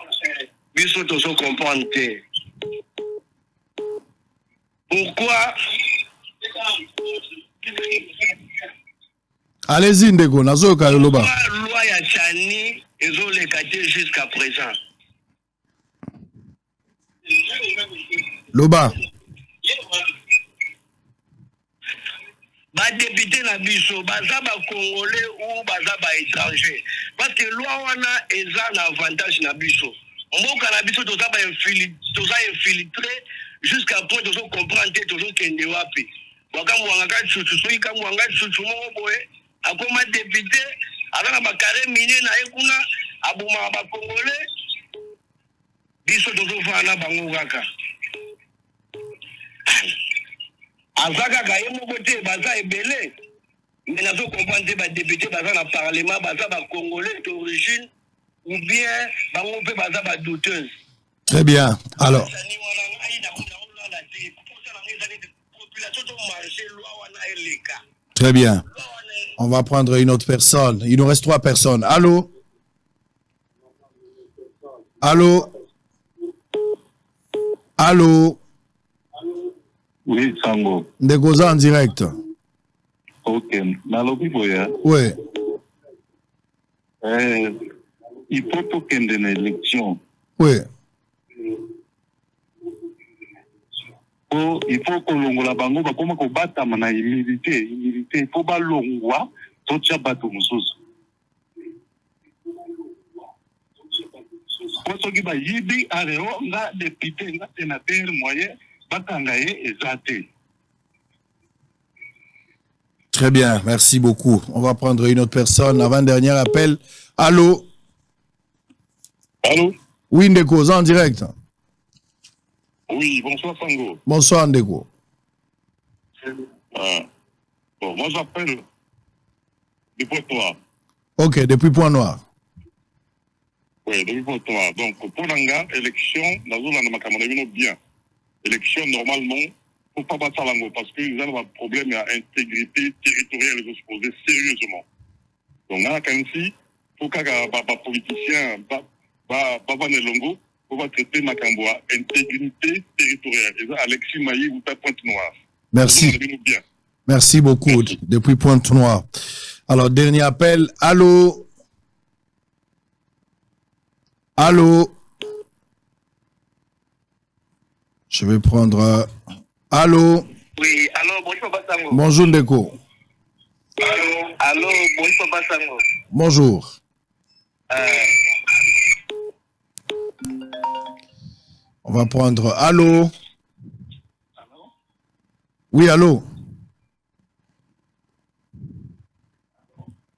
biso to so comprendre. Pourquoi Allez-y, Ndeko, Nazoka Loba. Loi ya Chani, ils ont les quartiers jusqu'à présent. Loba. Ba député na biso, baza ba Congolais ou baza ba étranger. Parce que loi wana eza na avantage na biso. Mboka na biso toza infiltré jusqu'à point tozo comprendre tozo kende wapi. Waka mwanga chuchu so ika mwanga chuchu mo boye akoma député azana ba carré minier na ekuna abuma ba Congolais biso tozo fana bango kaka. Azaka kaye mo bote baza ebele. Mais nazo comprendre ba député baza na parlement baza ba Congolais d'origine ou bien bango pe baza ba douteuse. Très bien. Alors. Très bien. On va prendre une autre personne. Il nous reste 3 personnes. Allô? Allô? Allô? Oui, Sango. Ndegoza en direct. Ok. Nalobi boya. Oui. Il faut qu'il y ait une élection. Oui. Il faut que l'on bango ba koma ko bata mana humilité, il faut ba longwa to tia bato mususu. Ko soki ba yibi areo nga député nga sénateur moyen bakanga ye ezate. Très bien, merci beaucoup. On va prendre une autre personne. Avant-dernier appel. Allô? Allô? Oui, Ndeko, en direct. Oui, bonsoir Sango. Bonsoir, Ndeko. Bon, moi j'appelle depuis Pointe-Noire. Ok, depuis Pointe-Noire. Oui, depuis Pointe-Noire. Donc, pour l'anga, élection, dans le Macamonavino, bien. Élection, normalement, il ne faut pas battre l'ango parce qu'ils ont un problème d'intégrité territoriale et exposés sérieusement. Donc, là, quand il faut que les politiciens ne longo pour traiter Makamboa, intégrité territoriale. Et ça, Alexis Maï ou Pointe-Noire. Merci. Merci beaucoup. Depuis Pointe-Noire. Alors, dernier appel. Allô? Allô? Je vais prendre... Allô? Oui, allô, bonjour Papa Sango. Bonjour, Ndeko. Allô, bonjour Papa Sango. Bonjour. On va prendre... Allô? Oui, allô?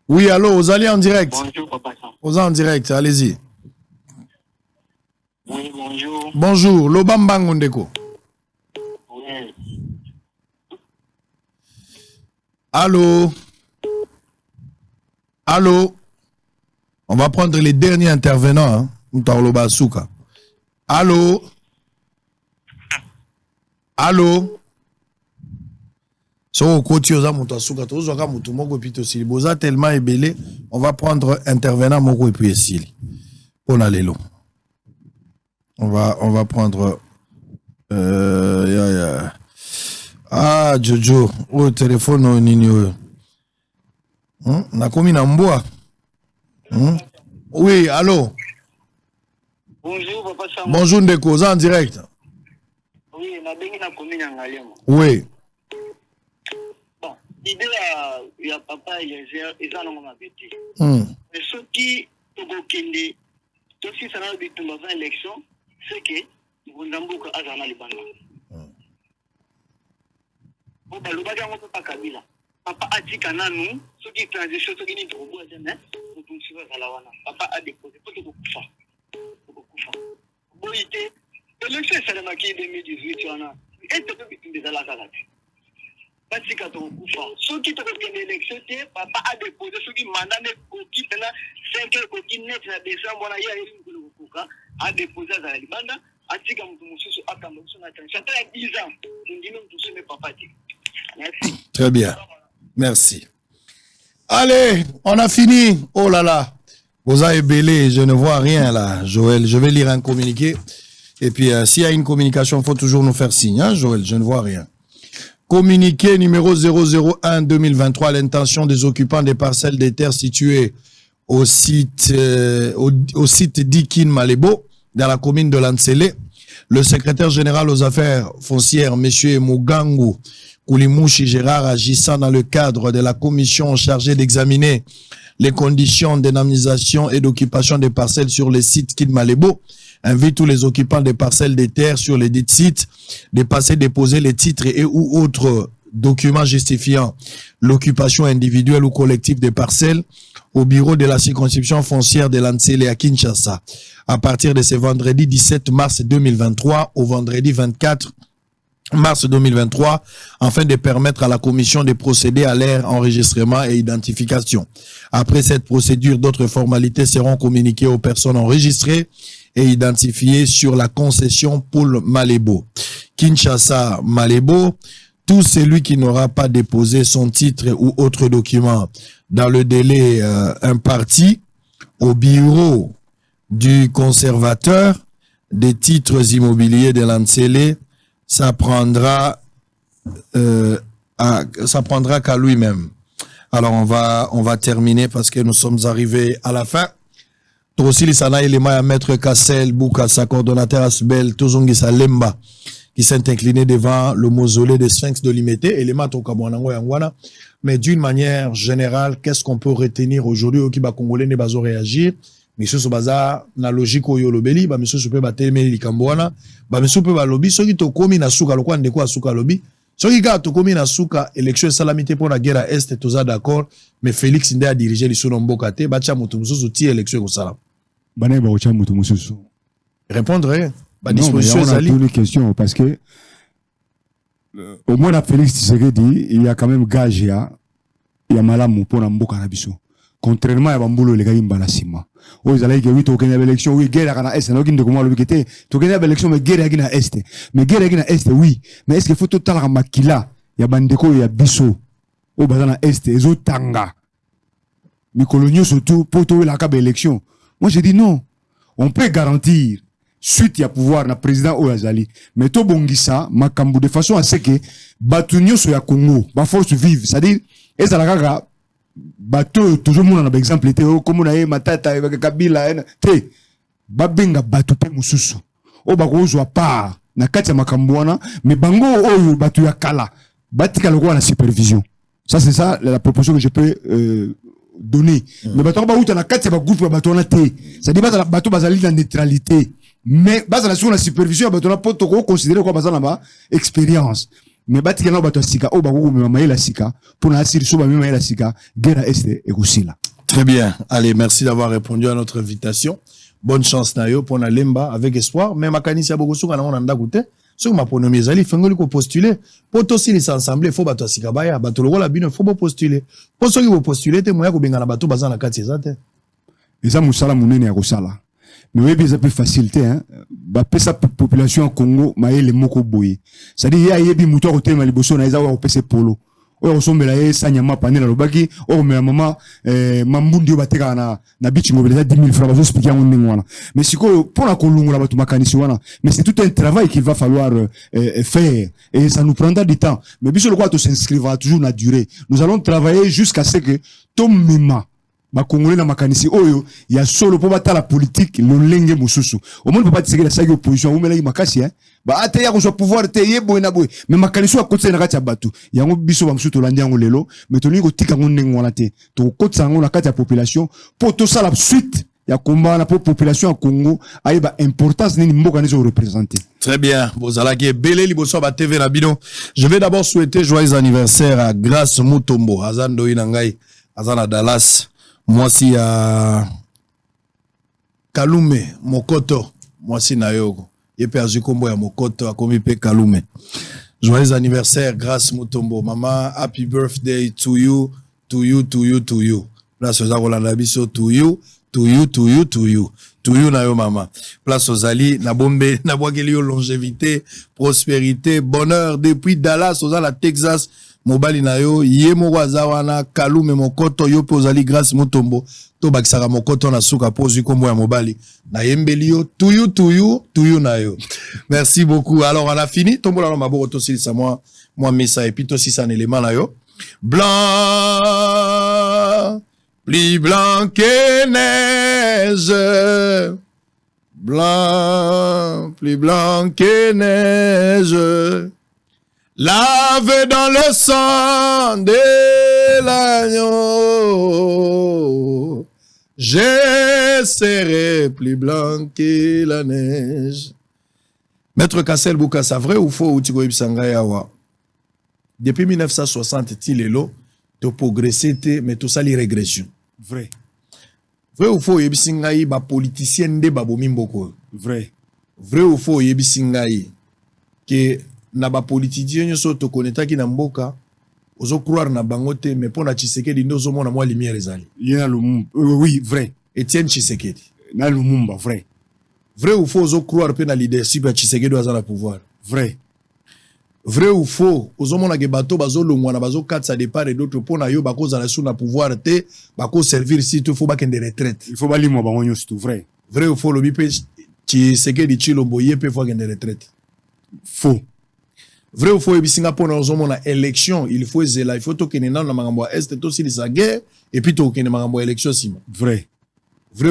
Oui, allô, vous allez en direct? Bonjour Papa Sango. Vous allez en direct, allez-y. Oui, bonjour. Bonjour, Lobambango Ndeko. Oui. Allô? Allô? On va prendre les derniers intervenants. Hein? Allô? Allô? On va prendre intervenant moko et puis ici. On a les lots. On va prendre Ah Jojo, au téléphone au nini. Na komi na mboa. Oui, allô. Bonjour Papa Sango. Bonjour Ndeko, en direct. Oui, na bengi na komi na Ngalema. Oui. Bon, l'idée ya papa eza na ngoma beti. Mais ce qui tokokende to si sana bitumba va élection, c'est que Ngundambuka azana libanda. Bon ba loba jango papa Kabila. Papa atika nanu, ce qui transition ce qui ni drobo azana, mutumsiba kalawana. Papa a déposé pour tokufa. Boité, l'élection c'est le maquis 2018 wana. Et to bitumba za la kalati. Patika to kufa. Ce qui te fait l'élection, papa a déposé ce qui mandat ne coquille na 5 coquille net na décembre wana ya yiri kuka a déposé za libanda atika mtu mususu akamba mususu na tanga. Ça fait 10 ans. Ndino mtu seme papa ti. Merci. Très bien. Merci. Allez, on a fini. Oh là là. Vous avez belé, je ne vois rien là, Joël. Je vais lire un communiqué. Et puis, s'il y a une communication, il faut toujours nous faire signe, hein, Joël. Je ne vois rien. Communiqué numéro 001-2023, l'intention des occupants des parcelles des terres situées au site d'Ikin Malebo, dans la commune de Lansele. Le secrétaire général aux affaires foncières, M. Mugangu Koulimouchi Gérard, agissant dans le cadre de la commission chargée d'examiner les conditions d'indemnisation et d'occupation des parcelles sur les sites Kin Malebo, invite tous les occupants des parcelles des terres sur les dits sites de passer déposer les titres et ou autres documents justifiant l'occupation individuelle ou collective des parcelles au bureau de la circonscription foncière de Lansele à Kinshasa à partir de ce vendredi 17 mars 2023 au vendredi 24 mars 2023 afin de permettre à la commission de procéder à leur enregistrement et identification. Après cette procédure, d'autres formalités seront communiquées aux personnes enregistrées et identifiées sur la concession pour Malebo. Kinshasa Malebo, tout celui qui n'aura pas déposé son titre ou autre document dans le délai imparti au bureau du conservateur des titres immobiliers de Lansele, ça prendra qu'à lui-même. Alors on va terminer parce que nous sommes arrivés à la fin. Aussi les sana éléments à maître Kassel Bouka, sa coordonnateur Asbel Tozongi Salemba, qui s'est incliné devant le mausolée des Sphinx de Limité, élément Tokabwanango Yangwana. Mais d'une manière générale, qu'est-ce qu'on peut retenir aujourd'hui au Kiba Congolais ne bazo réagir? Monsieur Sobaza, na logique au yolobeli, ba monsieur Sope Bateme Likambwana, ba monsieur Sope Balobi, ceux qui tokomi na souka, le coin de quoi souka lobi, ceux qui gâtent tokomi na souka, élection salamité pour la guerre à Est, toza d'accord, mais Félix Ndé a dirigé les Sonombokate, bacha Moutoumoussou, ti élection au salam. Bané Baoucha Moutoumoussou. Répondre, bah, disposition on a toutes les questions, parce que, au moins la Félix Tshisekedi, il y a quand même gage, il y a Malamou pour Namboka Nabiso. Contrairement à Bambulo, les gars, ils m'balassiment. Oh, ils allaient dire, oui, tu as une élection, oui, guerre à Est, non, de comment le guetter, tu as une élection, mais guerre à Est. Mais guerre à Est, oui. Mais est-ce qu'il faut tout à Makila, il y a Bandeko, il y a Bisso, au Bazana Est, et autres Tanga. Mais coloniaux surtout, pour trouver la cab élection. Moi, j'ai dit non. On peut garantir, suite, il y a pouvoir, na président Oyazali. Mais to bongisa, makambu, de façon à ce que, Batunyo sur ya Congo, ba force vive. C'est-à-dire, et ça la bateau toujours mon un exemple était comme on a matata avec Kabila te babenga bateau pe mususu o bakozwa part na kati ya makambwana mais bango oyo bateau ya kala batika lokwa na supervision. Ça c'est ça la proposition que je peux donner. Mais bateau ba uta na kati ya ba groupe bateau na te, ça dit ba bateau bazali na neutralité mais bazala sur la supervision bateau na poto ko considérer quoi bazala ba expérience. Mais batika na bato sika o bako me maila sika pour na assurer so ba maila sika guerre est et aussi là. Très bien. Allez, merci d'avoir répondu à notre invitation. Bonne chance nayo pour na lemba avec espoir. Mais makanisi ya bogosu kana on anda goûter. Ce ma ponomi ezali fengoli ko postuler. Poto si les ensemble faut bato sika baya bato lokola bino faut postuler. Pour ceux qui vont postuler te moya ko benga na bato bazana kati ezate. Eza musala munene ya kosala. Mais oui, c'est plus facilité, hein. Bah, sa population en Congo, maïe moko boye. C'est-à-dire, il y a yebi moutoir au thème, liboso, na eza wa opese polo. O ressemble la sanyama panela lobaki, o mais maman, mambundi bateka na bichi mobilisé 10 000 francs, expliquer en wana. Mais si pour la kolungu la batu makanisi wana, mais c'est tout un travail qu'il va falloir faire. Et ça nous prendra du temps. Mais biso le quoi, tout s'inscrivera toujours na durée. Nous allons travailler jusqu'à ce que, tom mima, ba Congolais na makanisi oyo ya solo po bata la politique lolenge mususu au monde peut pas tirer la sagi opposition ou mela makasi hein ba ate ya ko so pouvoir te yebo na boy mais makanisi wa kotsa na kati ya batu yango biso ba mususu landi yango lelo mais to lingo tika ngonde ngwana te to kotsa ngo na kati ya population pour to ça la suite ya combat na population ya Congo aiba importance nini mboka nizo représenter. Très bien, bozalaki belé liboso ba TV na bino. Je vais d'abord souhaiter joyeux anniversaire à Grace Mutombo Azando Inangai Azana Dallas. Moi si à Kalume Mokoto, moi si Nayoko, yepe azukombo ya Mokoto akomi pe Kalume. Joyeux anniversaire, Grâce Mutombo, maman, happy birthday to you, to you, to you, to you. Place aux Arolanda biso to you, to you, to you, to you. To you na yo mama. Place aux Ali, na bombe, na boageli yo longévité, prospérité, bonheur depuis Dallas aux la Texas. mobali na yo ye moko aza wana kalume mokoto yo pe ozali grâce motombo to bakisaka mokoto na suka po ozwi kombo ya mobali na yembeli yo tuyu na yo. Merci beaucoup. Alors on a fini tombola na maboko to silisa moi mesa et puis to sisa un élément na yo. Blanc, plus blanc que neige. Blanc, plus blanc que neige. Lavé dans le sang de l'agneau, je serai plus blanc que la neige. Maître Kassel Boukassa, vrai ou faux ou Tigo Ibsangayawa? Depuis 1960, Tilelo, tu as progressé, mais tout ça, les régressions. Vrai. Vrai ou faux, Ibsangayi, ba politicien de Babomimboko? Vrai. Vrai ou faux, Ibsangayi, que na ba politicien nyoso to koneta ki na mboka ozo croire na bangote mais pona Tshisekedi ndozo mona mwa lumière ezali yena Lumumba oui vrai Etienne Tshisekedi na Lumumba vrai ou faux ozo croire pe na leadership ya Tshisekedi aza na pouvoir vrai ou faux ozo mona ke bato bazo longwa na bazo katsa de part et d'autre pona yo bakoza na sous na pouvoir te bako servir si tu faut bakende retraite il faut balimwa bango nyoso tout vrai ou faux lobi pe Tshisekedi Tshilombo ye pe faut bakende retraite faux. Vrai ou faux, ebisinga pona ozomona élection, il faut zela, il faut tokene na makambo ya est to sili sa guerre et puis tokene makambo ya élection sima. Vrai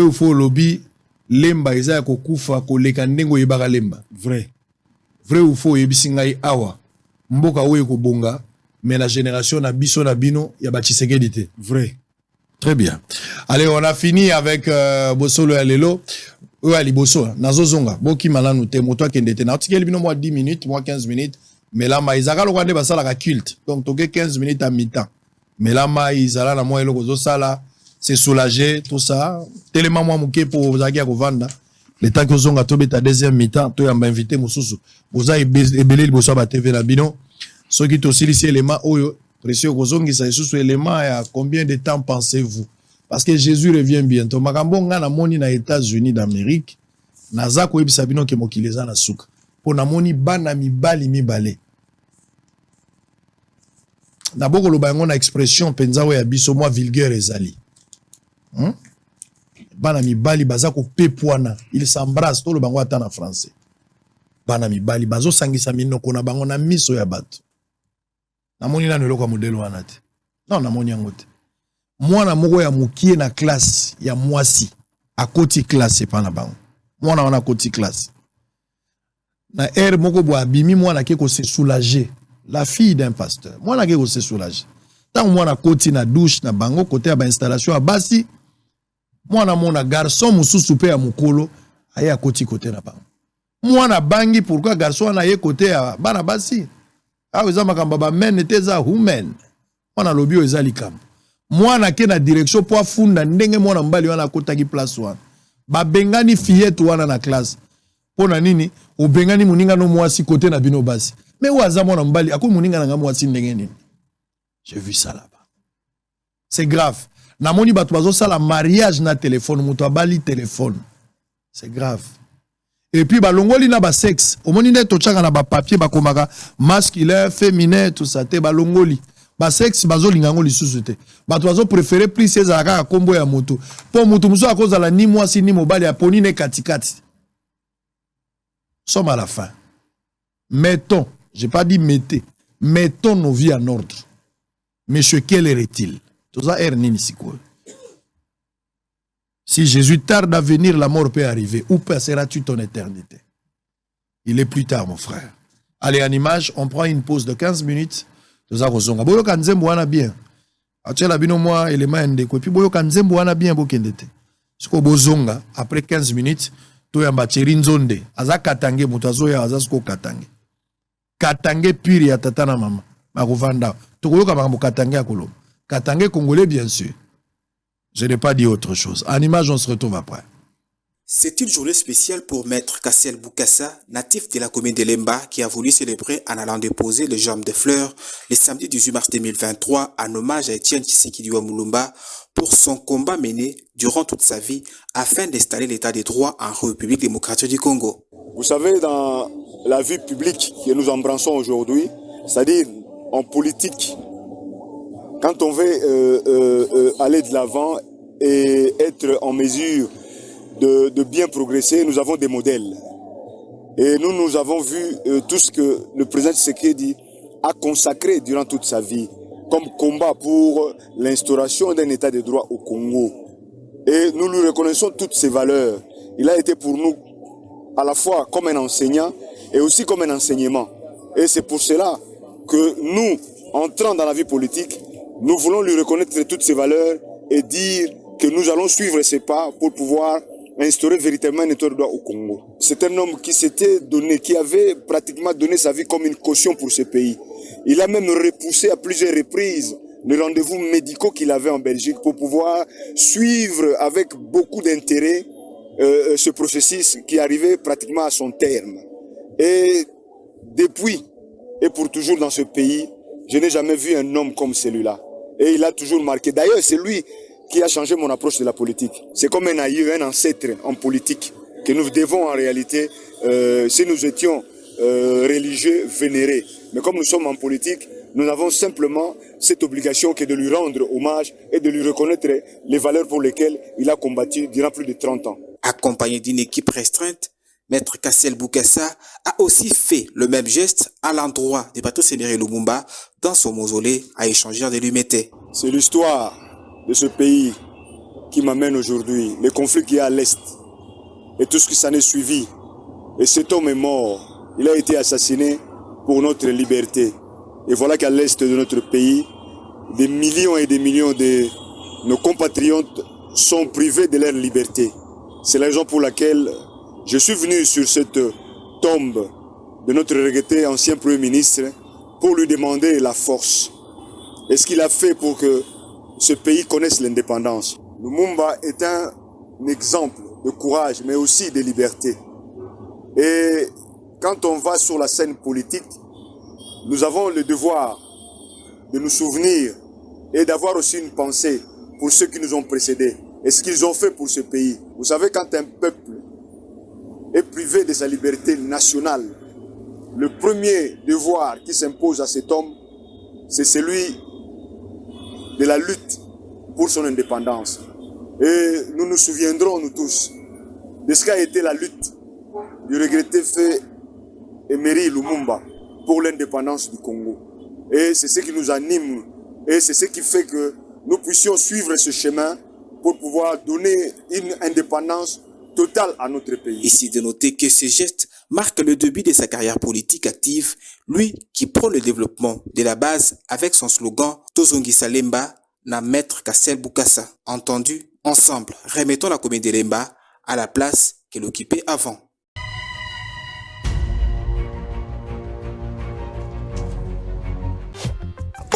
ou faux lobby lemba eza ya kokufa koleka ndengo yebaka lemba. Vrai ou faux ebisinga awa mboka oyo kobonga mais la génération na biso na bino ya ba Tshisekedi te. Vrai. Très bien. Allez, on a fini avec Bosolo ya lelo. Ouais, liboso nazozonga boki malanu te moto akendete na otikeli bino moi 10 minutes, moi 15 minutes. Mais là, Maïzaka, le roi de Bassala, la culte. Donc, tu as 15 minutes à mi-temps. Mais là, Maïzala, la moelle, le sala, c'est soulagé, tout ça. Tellement, moi, mouké pour Zaki à Kovanda. Le temps que vous avez tombé ta deuxième mi-temps, tu as invité Moussoussou. Vous avez belé le bosso à TV la bino. Ceux qui ont aussi les éléments, précieux, vous avez sous éléments, et à combien de temps pensez-vous? Parce que Jésus revient bientôt. Makambo, nga na moni na États-Unis d'Amérique. Nazako, ibisabino, ke mokileza na souka. Pona moni bana mibale. Na boko lo bango na expression penza we ya biso moi vulgaire ezali. Bana mibali baza ko pepwana, ils s'embrassent to lo bango ata na français. Bana mibali bazo sangisa minoko na bango na miso ya bato. Na moni na neloko modelo wana te. Non na moni yango te. Mwana moko ya mukie na classe ya mwasi akoti classe pa na bango. Mwana wana akoti classe. Na moko bo abimi mwana ke ko se soulager la fille d'un pasteur mwana ke ko se soulager tant mwana koti na douche na bango côté ya ba installation ya basi mwana mona garçon mususu pe ya mukolo aya koti côté na bango mwana bangi pourquoi garçon na ye côté ya bana basi aweza makamba ba men teza women mwana lobio ezali kam mwana ke na direction po afunda ndenge mwana mbali wana kotaki place wana ba bengani fillette wana na classe pona nini obengani muninga no mwasi côté na bino basi mais waza mwana mbali ako muninga na mwasi ndenge nini. J'ai vu ça là-bas. C'est grave. Na moni bato bazo sala mariage na téléphone muto abali téléphone. C'est grave. Et puis balongoli na ba sexe omoni ne to changa na ba papier bakomaka masculin féminin tout ça te balongoli ba sexe bazo lingango lisusu te bato bazo préférer plus ces aka kombo ya moto po moto muso akozala ni mwasi ni mobali aponi ne katikati. Sommes à la fin. Mettons, j'ai pas dit mettez, mettons nos vies en ordre. Monsieur, quelle heure est-il? Si Jésus tarde à venir, la mort peut arriver. Où passeras-tu ton éternité? Il est plus tard, mon frère. Allez, en image, on prend une pause de 15 minutes. Nous avons boyo kanzembo wana bien. Atiela bino moi élément ndeko. Puis boyo kanzembo wana bien bokendete. Siko bozonga après 15 minutes. Toyamba Chirinzonde, aza katange mutazoya aza sko katange. Katange pire ya tata na mama. Makovanda. Tokoyoka makambo katange akolo. Katange congolais bien sûr. Je n'ai pas dit autre chose. En image, on se retrouve après. C'est une journée spéciale pour Maître Kassel Boukassa, natif de la commune de Lemba, qui a voulu célébrer en allant déposer les jambes de fleurs le samedi 18 mars 2023 en hommage à Etienne Tshisekedi Mulumba pour son combat mené durant toute sa vie afin d'installer l'état des droits en République démocratique du Congo. Vous savez, dans la vie publique que nous embrassons aujourd'hui, c'est-à-dire en politique, quand on veut aller de l'avant et être en mesure de bien progresser, nous avons des modèles. Et nous avons vu tout ce que le président Tshisekedi a consacré durant toute sa vie comme combat pour l'instauration d'un état de droit au Congo. Et nous lui reconnaissons toutes ces valeurs. Il a été pour nous à la fois comme un enseignant et aussi comme un enseignement. Et c'est pour cela que nous, entrant dans la vie politique, nous voulons lui reconnaître toutes ces valeurs et dire que nous allons suivre ses pas pour pouvoir instaurer véritablement un état de droit au Congo. C'est un homme qui s'était donné, qui avait pratiquement donné sa vie comme une caution pour ce pays. Il a même repoussé à plusieurs reprises les rendez-vous médicaux qu'il avait en Belgique pour pouvoir suivre avec beaucoup d'intérêt ce processus qui arrivait pratiquement à son terme. Et depuis et pour toujours dans ce pays, je n'ai jamais vu un homme comme celui-là. Et il a toujours marqué. D'ailleurs, c'est lui qui a changé mon approche de la politique. C'est comme un aïeux, un ancêtre en politique que nous devons en réalité, si nous étions religieux, vénérer. Mais comme nous sommes en politique, nous avons simplement cette obligation qui est de lui rendre hommage et de lui reconnaître les valeurs pour lesquelles il a combattu durant plus de 30 ans. Accompagné d'une équipe restreinte, Maître Cassiel Bokassa a aussi fait le même geste à l'endroit de Patrice Emery Lumumba dans son mausolée à échanger de l'humilité. C'est l'histoire de ce pays qui m'amène aujourd'hui, les conflits qu'il y a à l'Est et tout ce qui s'en est suivi. Et cet homme est mort, il a été assassiné pour notre liberté. Et voilà qu'à l'Est de notre pays, des millions et des millions de nos compatriotes sont privés de leur liberté. C'est la raison pour laquelle je suis venu sur cette tombe de notre regretté ancien Premier ministre pour lui demander la force. Et ce qu'il a fait pour que ce pays connaisse l'indépendance. Lumumba est un exemple de courage, mais aussi de liberté. Et quand on va sur la scène politique, nous avons le devoir de nous souvenir et d'avoir aussi une pensée pour ceux qui nous ont précédés et ce qu'ils ont fait pour ce pays. Vous savez, quand un peuple est privé de sa liberté nationale, le premier devoir qui s'impose à cet homme, c'est celui de la lutte pour son indépendance. Et nous nous souviendrons, nous tous, de ce qu'a été la lutte du regretté fait Emery Lumumba pour l'indépendance du Congo. Et c'est ce qui nous anime et c'est ce qui fait que nous puissions suivre ce chemin pour pouvoir donner une indépendance totale à notre pays. Ici de noter que ce geste marque le début de sa carrière politique active, lui qui prend le développement de la base avec son slogan « Tozongisa Lemba na Maître Cassiel Bokassa ». Entendu, ensemble, remettons la commune de Lemba à la place qu'elle occupait avant.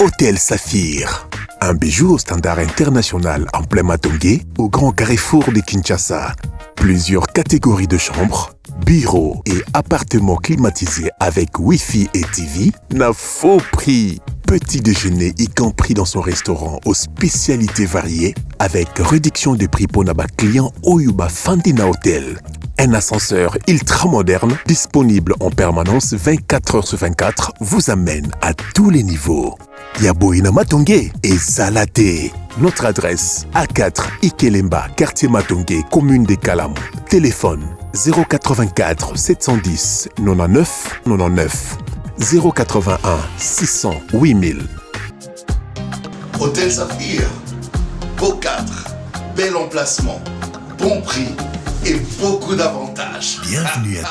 Hôtel Saphir, un bijou au standard international en plein Matongé, au grand carrefour de Kinshasa. Plusieurs catégories de chambres, bureaux et appartements climatisés avec Wi-Fi et TV, n'a faux prix. Petit déjeuner y compris dans son restaurant aux spécialités variées avec réduction de prix pour naba client Oyuba Fandina Hotel. Un ascenseur ultra moderne disponible en permanence 24 heures sur 24 vous amène à tous les niveaux. Yaboina Matongé et Zalaté. Notre adresse A4 Ikelemba, quartier Matongé, commune de Kalam. Téléphone 084 710 99 99 081 600 8000. Hôtel Saphir, beau cadre, bel emplacement, bon prix et beaucoup d'avantages. Bienvenue à